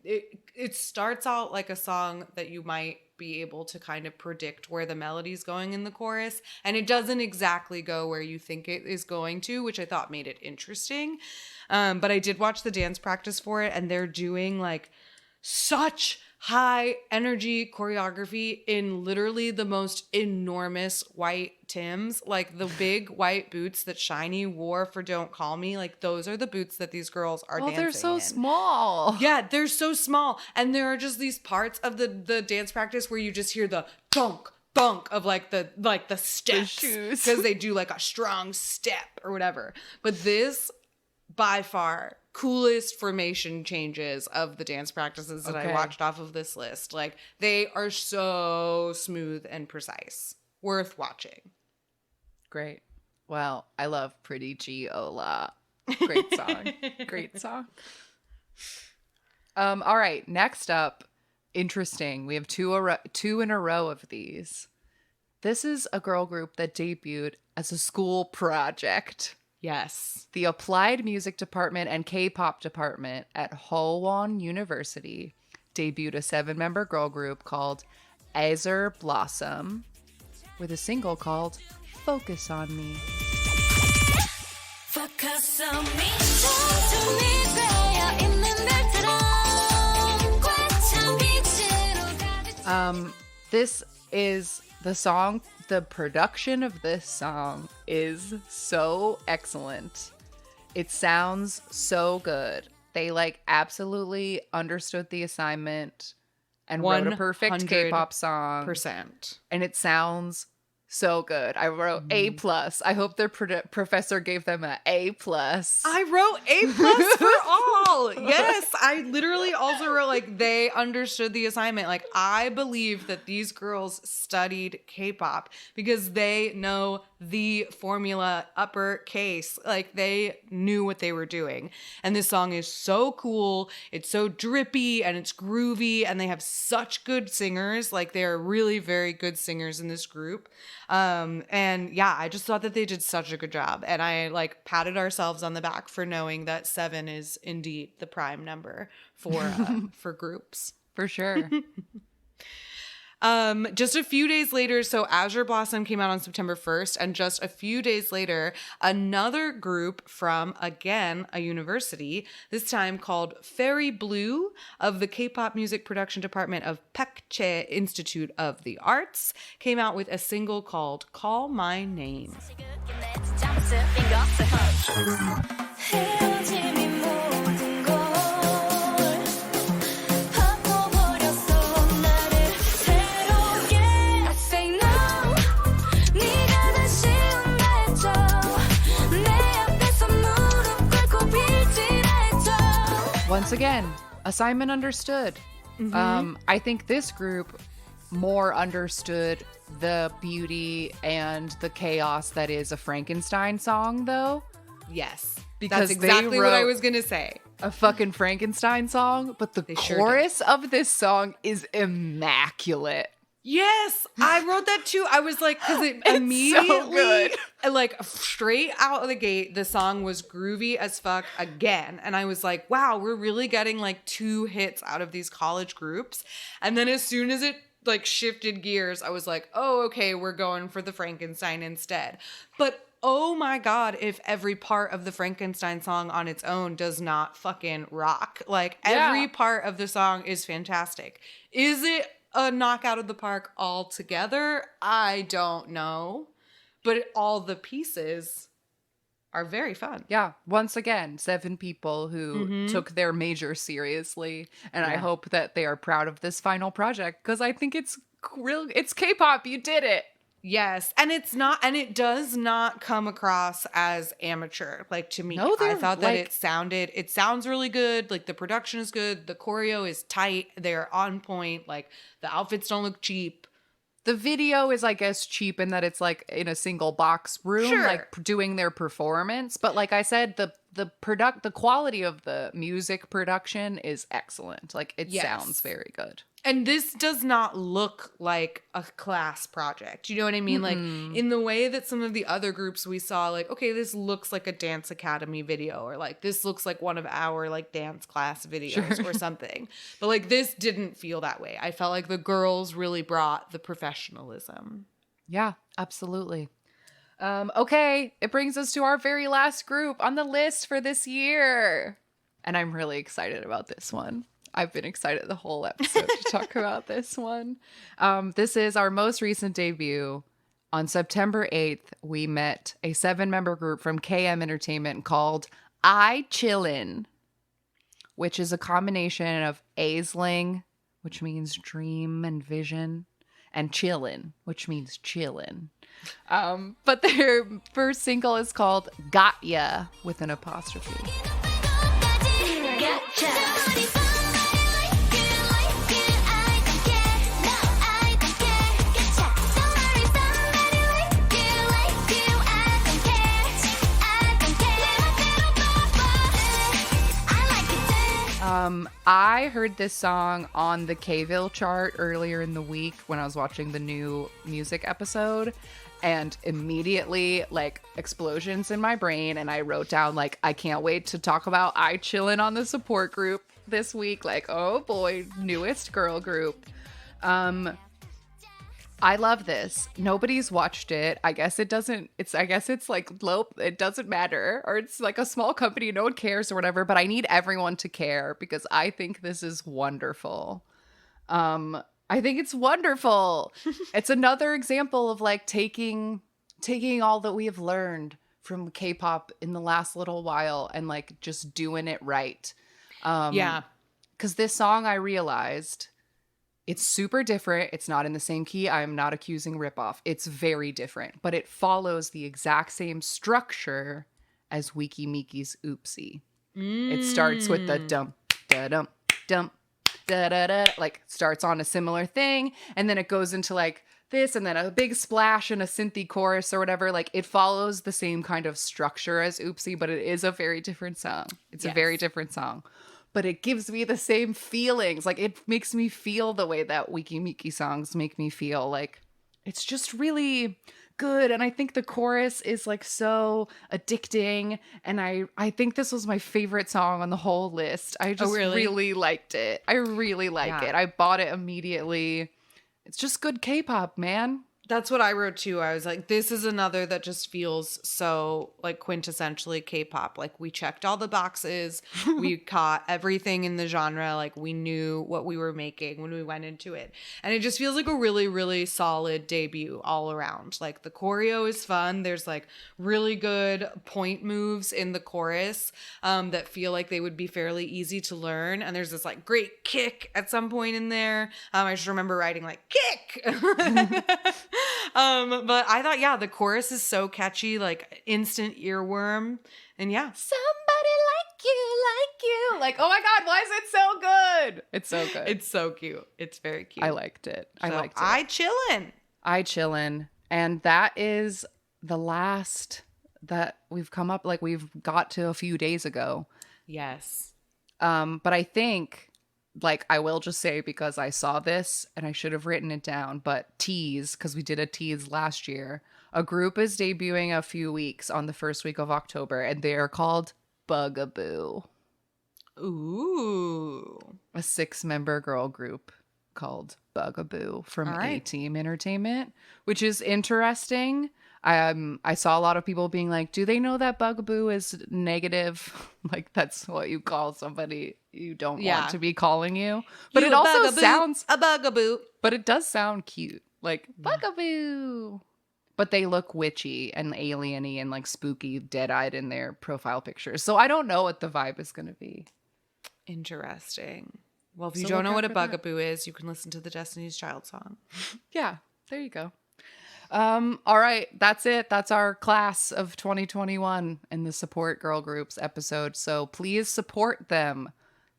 it starts out like a song that you might be able to kind of predict where the melody's going in the chorus, and it doesn't exactly go where you think it is going to, which I thought made it interesting. But I did watch the dance practice for it, and they're doing like such high energy choreography in literally the most enormous white Tims, like the big white boots that Shiny wore for Don't Call Me. Like those are the boots that these girls are dancing They're so in. small. Yeah, they're so small. And there are just these parts of the dance practice where you just hear the thunk, thunk of like the steps. The shoes. Because they do like a strong step or whatever. But this, by far, coolest formation changes of the dance practices that I watched off of this list. Like, they are so smooth and precise. Worth watching. Great. Well, I love Pretty Giola. Great song. Great song. All right. Next up, interesting. We have two in a row of these. This is a girl group that debuted as a school project. Yes. The Applied Music Department and K-pop department at Howon University debuted a 7-member girl group called Azure Blossom with a single called Focus on Me. Focus on me. 천천히 되어 있는 별처럼 꽉 찬 빛으로 가득 This is the song. The production of this song is so excellent. It sounds so good. They like absolutely understood the assignment and wrote a perfect K-pop song. %. And it sounds so good. I wrote A+. I hope their professor gave them a A+. I wrote A+ for all. Yes, I literally also wrote like they understood the assignment. Like I believe that these girls studied K-pop because they know the formula uppercase. Like they knew what they were doing. And this song is so cool. It's so drippy and it's groovy, and they have such good singers. Like they are really very good singers in this group. And yeah, I just thought that they did such a good job, and I like patted ourselves on the back for knowing that 7 is indeed the prime number for groups. For sure. Just a few days later, so Azure Blossom came out on September 1st, and just a few days later, another group from, again, a university, this time called Fairy Blue of the K-pop music production department of Paekche Institute of the Arts, came out with a single called Call My Name. 헤어짐이 모든 걸 Once again, assignment understood. I think this group more understood the beauty and the chaos that is a Frankenstein song, though. Yes, Because that's exactly what I wrote was going to say. A fucking Frankenstein song, but the chorus of this song is immaculate. Yes, I wrote that too. I was like, because it It's immediately, so good. like straight out of the gate, the song was groovy as fuck again. And I was like, wow, we're really getting like 2 hits out of these college groups. And then as soon as it like shifted gears, I was like, oh, okay, we're going for the Frankenstein instead. But oh my God, if every part of the Frankenstein song on its own does not fucking rock. Like every part of the song is fantastic. Is it a knockout of the park altogether? I don't know. But all the pieces are very fun. Yeah, once again, 7 people who took their major seriously, and I hope that they are proud of this final project because I think it's it's K-pop. You did it. Yes, and it does not come across as amateur. Like, to me, No, I they're thought that like, it sounds really good. Like, the production is good, the choreo is tight, they're on point. Like, the outfits don't look cheap. the video is, I guess, cheap in that it's like in a single box room, Sure. like doing their performance. But like I said, the quality of the music production is excellent. Like, it Yes. sounds very good. And this does not look like a class project. You know what I mean? Like, in the way that some of the other groups we saw, like, okay, this looks like a dance academy video, or like this looks like one of our like dance class videos or something. But like, this didn't feel that way. I felt like the girls really brought the professionalism. Yeah, absolutely. Okay, it brings us to our very last group on the list for this year. And I'm really excited about this one. I've been excited the whole episode to talk about this one. This is our most recent debut. On September 8th, we met a 7-member group from KM Entertainment called I Chillin', which is a combination of Aisling, which means dream and vision, and chillin', which means chillin'. But their first single is called Got Ya with an apostrophe. I heard this song on the Kville chart earlier in the week when I was watching the new music episode, and immediately like explosions in my brain, and I wrote down like, I can't wait to talk about I Chillin' on the support group this week. Like, oh boy, newest girl group. I love this. Nobody's watched it. I guess it doesn't matter, or it's like a small company, no one cares or whatever, but I need everyone to care because I think this is wonderful. I think it's wonderful. It's another example of like taking all that we have learned from K-pop in the last little while and like just doing it right. Yeah. Because this song, I realized, it's super different. It's not in the same key. I'm not accusing ripoff. It's very different, but it follows the exact same structure as Wiki Miki's Oopsie. It starts with the dump, da dump, dump, da da da, like starts on a similar thing, and then it goes into like this, and then a big splash and a synthy chorus or whatever. Like, it follows the same kind of structure as Oopsie, but it is a very different song. It's a very different song. But it gives me the same feelings. Like, it makes me feel the way that Wiki Miki songs make me feel. Like, it's just really good. And I think the chorus is like so addicting. And I think this was my favorite song on the whole list. I just really liked it. I really like it. I bought it immediately. It's just good K-pop, man. That's what I wrote too. I was like, this is another that just feels so like quintessentially K-pop. Like, we checked all the boxes. We caught everything in the genre. Like, we knew what we were making when we went into it. And it just feels like a really, really solid debut all around. Like, the choreo is fun. There's like really good point moves in the chorus that feel like they would be fairly easy to learn. And there's this like great kick at some point in there. I just remember writing like, kick! But I thought, yeah, the chorus is so catchy, like instant earworm. And yeah, Somebody like you. Like, oh my God, why is it so good? It's so good. it's so cute. It's very cute. I liked it. I So, liked it. I chillin'. I Chillin'. And that is the last that we've come up, like we've got to a few days ago. Yes. But I think, like, I will just say, because I saw this and I should have written it down, but Tease, because we did a Tease last year, a group is debuting a few weeks on the first week of October, and they are called Bugaboo. Ooh. A 6-member girl group called Bugaboo from All right. A-Team Entertainment, which is interesting. I saw a lot of people being like, do they know that Bugaboo is negative? Like, that's what you call somebody you don't want to be calling you. But You it a also bugaboo, sounds, a bugaboo. but it does sound cute. Like, Bugaboo. But they look witchy and alien-y and like spooky, dead-eyed in their profile pictures. So I don't know what the vibe is going to be. Interesting. Well, if you So don't look know what out a for that. bugaboo is, you can listen to the Destiny's Child song. Yeah, there you go. All right, that's it. That's our class of 2021 in the support girl groups episode. So please support them.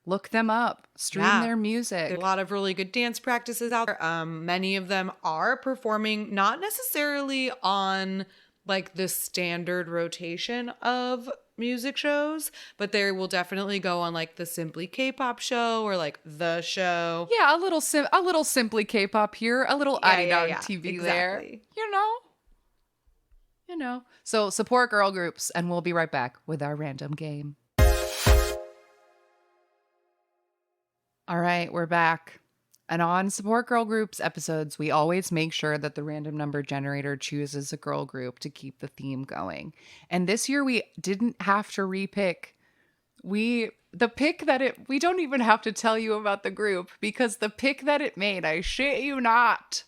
Look them up. Stream Yeah. their music. There's a lot of really good dance practices out there. Many of them are performing not necessarily on like the standard rotation of music shows, but they will definitely go on like the Simply K-pop show or like the show. Yeah, a little simply K-pop here, a little Arirang yeah. TV there. Exactly. You know. So support girl groups, and we'll be right back with our random game. All right, we're back. And on support girl groups episodes, we always make sure that the random number generator chooses a girl group to keep the theme going. And this year we didn't have to repick. We don't even have to tell you about the group, because the pick that it made, I shit you not,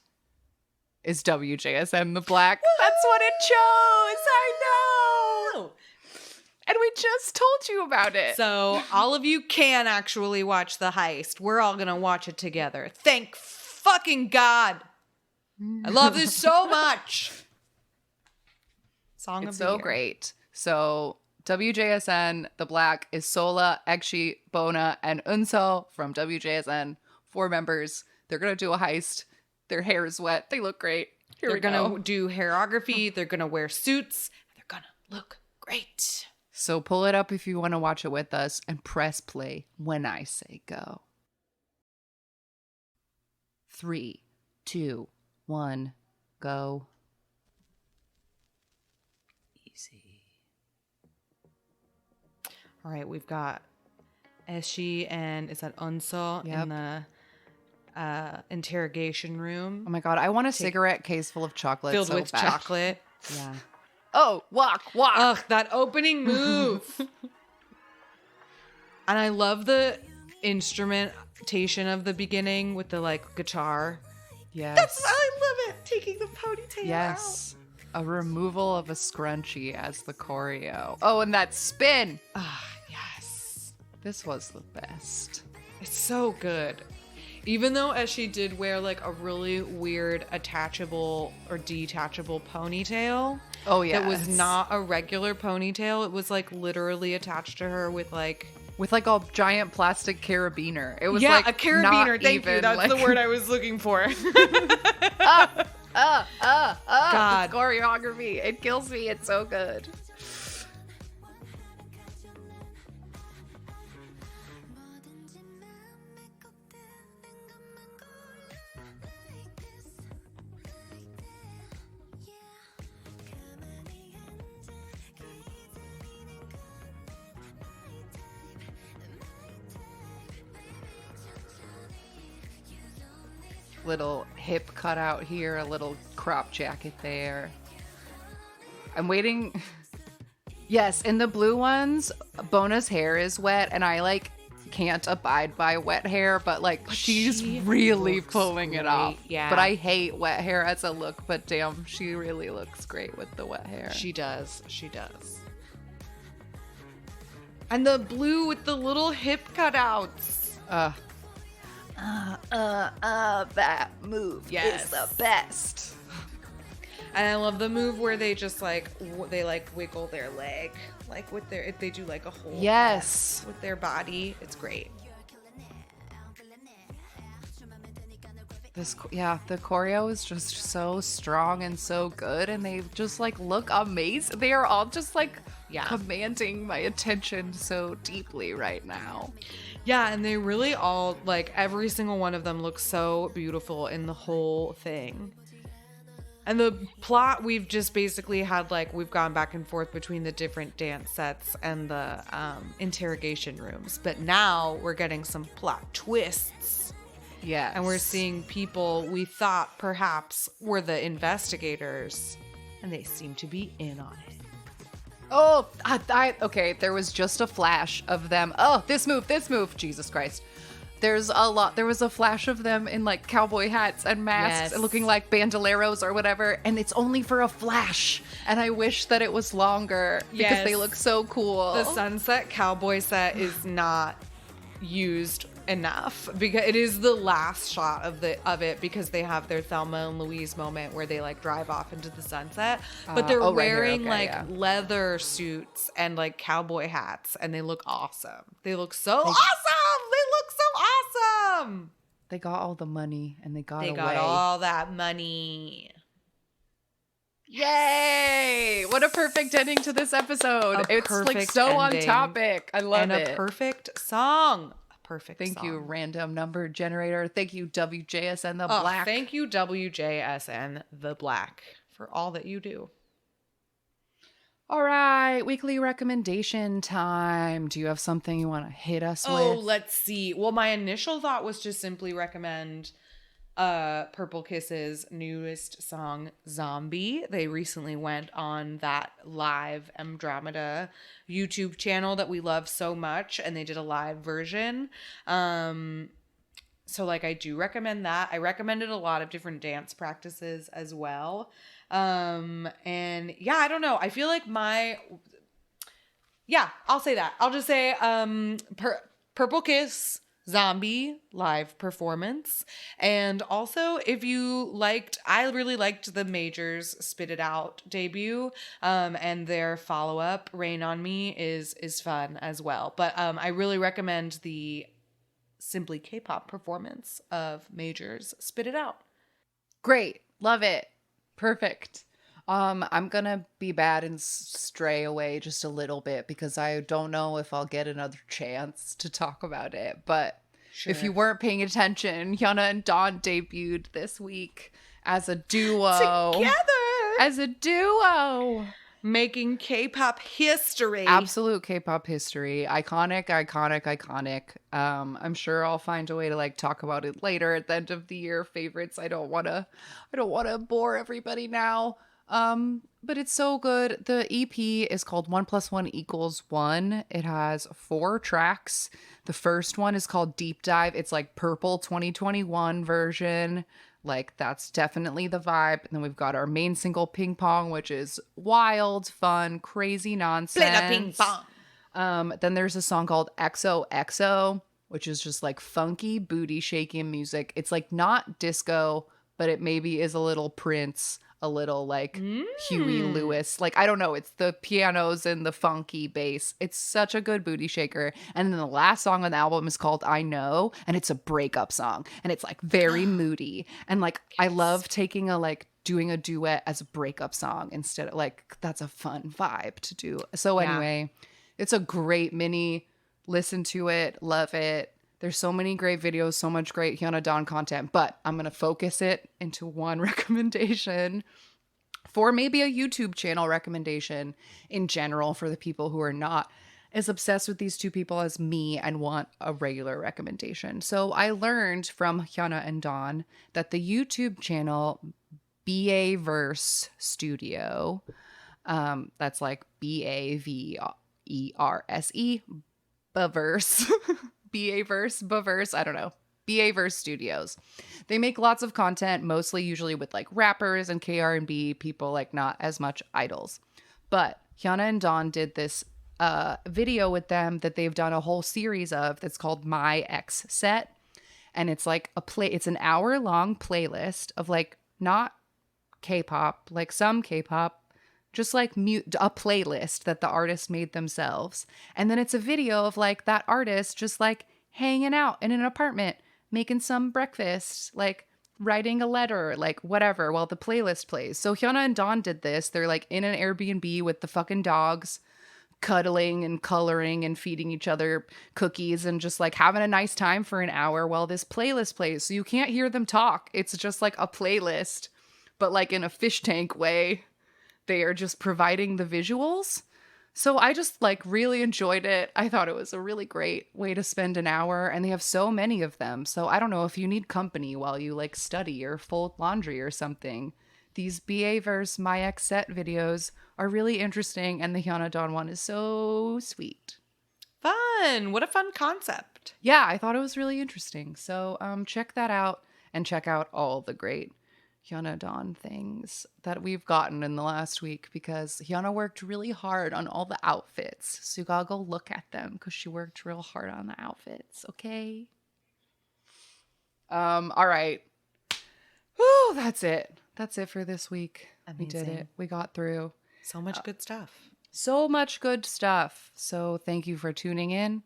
is WJSN The Black. That's what it chose. I know. And we just told you about it. So all of you can actually watch The Heist. We're all going to watch it together. Thank fucking God. I love this so much. Song It's of the so year. great. So WJSN The Black is Sola, Ekshi, Bona, and Unso from WJSN. 4 members. They're going to do a heist. Their hair is wet. They look great. Here They're we go. going to do hairography. They're going to wear suits. They're going to look great. So pull it up if you want to watch it with us, and press play when I say go. 3, 2, 1, go. Easy. All right, we've got Eshi and is that Unso Yep. in the interrogation room Oh my god, I want a cigarette case full of chocolate filled so with bad. chocolate. Yeah. Oh, walk. Ugh, that opening move. And I love the instrumentation of the beginning with the like guitar. Yes. I love it. Taking the ponytail Yes. A removal of a scrunchie as the choreo. Oh, and that spin. out. Ah, yes. This was the best. It's so good. Even though Eshi did wear like a really weird attachable or detachable ponytail. Oh, yeah. That was not a regular ponytail. It was like literally attached to her with like With like a giant plastic carabiner. It was yeah, like a carabiner. not Thank you. even, That's like, the word I was looking for. God. The choreography. It kills me. It's so good. Little hip cutout here, a little crop jacket there. I'm waiting. Yes, in the blue ones, Bona's hair is wet, and I like can't abide by wet hair, but like she's she really looks pulling it off. great, yeah. But I hate wet hair as a look, but damn, she really looks great with the wet hair. She does. She does. And the blue with the little hip cutouts. That move Yes. is the best. And I love the move where they just like they like wiggle their leg, like with their if they do like a whole Yes. press with their body. It's great. The choreo is just so strong and so good, and they just like look amazing. They are all just like commanding my attention so deeply right now. Yeah, and they really all like every single one of them looks so beautiful in the whole thing. And the plot, we've just basically had like we've gone back and forth between the different dance sets and the interrogation rooms, but now we're getting some plot twists. Yeah, And we're seeing people we thought perhaps were the investigators, and they seem to be in on it. Oh, okay. There was just a flash of them. Oh, this move. Jesus Christ. There was a flash of them in like cowboy hats and masks, Yes. looking like bandoleros or whatever. And it's only for a flash. And I wish that it was longer because Yes. they look so cool. The sunset cowboy set is not used enough because it is the last shot of it because they have their Thelma and Louise moment where they like drive off into the sunset, but they're right here. wearing Okay, like yeah. leather suits and like cowboy hats, and they look awesome. They look so awesome. They look so awesome. They got all the money and they got They away. got all that money. Yay! What a perfect ending to this episode. It's like perfect so on ending. topic. I love And it. a perfect song. A perfect Thank song. you, random number generator. Thank you, WJSN the Black. Thank you, WJSN the Black, for all that you do. All right, weekly recommendation time. Do you have something you want to hit us with? Let's see. Well, my initial thought was to simply recommend Purple Kiss's newest song, Zombie. They recently went on that live Andromeda YouTube channel that we love so much, and they did a live version. So like I do recommend that. I recommended a lot of different dance practices as well. And yeah, I don't know. I feel like I'll say that. I'll just say Purple Kiss Zombie live performance. And also if you I really liked the Majors Spit It Out debut, and their follow-up Rain on Me is fun as well. But I really recommend the Simply K-pop performance of Majors Spit It Out. Great. Love it. Perfect. I'm gonna be bad and stray away just a little bit because I don't know if I'll get another chance to talk about it. But if you weren't paying attention, Hyuna and Dawn debuted this week as a duo. Together! As a duo. Making K-pop history. Absolute K-pop history. Iconic, iconic, iconic. I'm sure I'll find a way to like talk about it later at the end of the year. Favorites. I don't wanna bore everybody now. But it's so good. The EP is called 1 + 1 = 1. It has 4 tracks. The first one is called Deep Dive. It's like Purple 2021 version. Like that's definitely the vibe. And then we've got our main single Ping Pong, which is wild, fun, crazy nonsense. Play the ping pong. Then there's a song called XOXO, which is just like funky booty shaking music. It's like not disco, but it maybe is a little Prince, a little like Huey Lewis. Like, I don't know. It's the pianos and the funky bass. It's such a good booty shaker. And then the last song on the album is called I Know, and it's a breakup song. And it's like very moody. And like, I love taking doing a duet as a breakup song instead of like, that's a fun vibe to do. So anyway, it's a great mini. Listen to it. Love it. There's so many great videos, so much great Hyuna Dawn content, but I'm going to focus it into one recommendation for maybe a YouTube channel recommendation in general for the people who are not as obsessed with these two people as me and want a regular recommendation. So I learned from Hyuna and Dawn that the YouTube channel BA Verse Studio, that's like BAVERSE, Baverse. Baverse, I don't know. Baverse Studios. They make lots of content, mostly usually with like rappers and KR&B people, like not as much idols. But Hyuna and Dawn did this video with them that they've done a whole series of that's called My X Set. And it's like it's an hour-long playlist of like not K-pop, like some K-pop, just like a playlist that the artist made themselves. And then it's a video of like that artist just like hanging out in an apartment, making some breakfast, like writing a letter, like whatever, while the playlist plays. So Hyuna and Dawn did this. They're like in an Airbnb with the fucking dogs, cuddling and coloring and feeding each other cookies and just like having a nice time for an hour while this playlist plays. So you can't hear them talk. It's just like a playlist, but like in a fish tank way. They are just providing the visuals. So I just like really enjoyed it. I thought it was a really great way to spend an hour, and they have so many of them. So I don't know if you need company while you like study or fold laundry or something. These BA-verse My X Set videos are really interesting, and the Hyuna Dawn one is so sweet. Fun. What a fun concept. Yeah, I thought it was really interesting. So check that out and check out all the great Hyuna Dawn things that we've gotten in the last week because Hyuna worked really hard on all the outfits. So you gotta go look at them because she worked real hard on the outfits, okay? All right. Whew, that's it. That's it for this week. We did Amazing. it. We got through. So much good stuff. So much good stuff. So thank you for tuning in.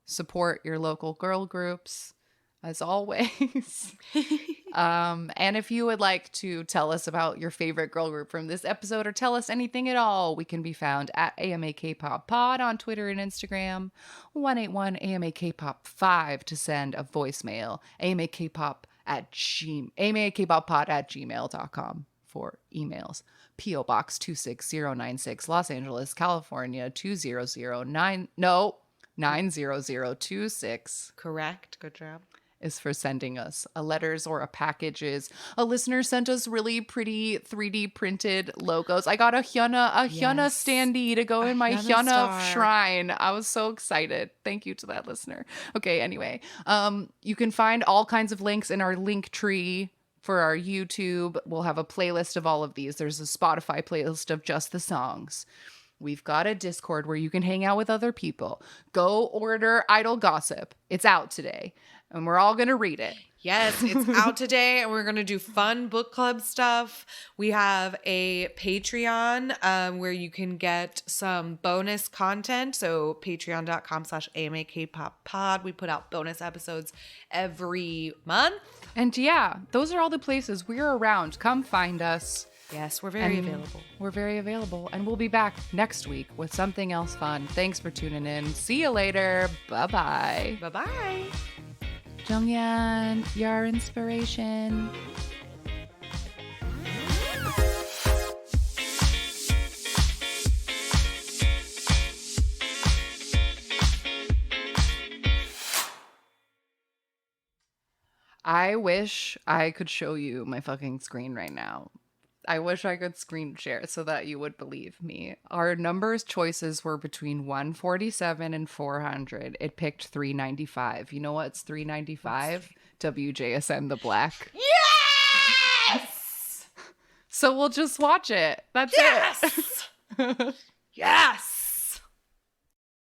Support your local girl groups, as always. And if you would like to tell us about your favorite girl group from this episode or tell us anything at all, we can be found at AMA Kpop Pod on Twitter and Instagram. 181 AMA Kpop 5 to send a voicemail. AMA Kpop Pod at gmail.com for emails. P.O. Box 26096, Los Angeles, California 90026 Correct. Good job. is for sending us a letters or a packages. A listener sent us really pretty 3D printed logos. I got a Hyuna Yes. standee to go in my Hyuna Hyuna star. shrine. I was so excited. Thank you to that listener. Okay, anyway, you can find all kinds of links in our link tree for our YouTube. We'll have a playlist of all of these. There's a Spotify playlist of just the songs. We've got a Discord where you can hang out with other people. Go order Idol Gossip. It's out today, and we're all going to read it. Yes, it's out today, and we're going to do fun book club stuff. We have a Patreon where you can get some bonus content. So patreon.com/AMAKpop-pod. We put out bonus episodes every month. And yeah, those are all the places. We're around. Come find us. Yes, we're very And available. We're very available. And we'll be back next week with something else fun. Thanks for tuning in. See you later. Bye-bye. Bye-bye. Jonghyun, your inspiration. I wish I could show you my fucking screen right now. I wish I could screen share so that you would believe me. Our numbers choices were between 147 and 400. It picked 395. You know what's 395? WJSN The Black. Yes! So we'll just watch it. That's Yes! it. Yes!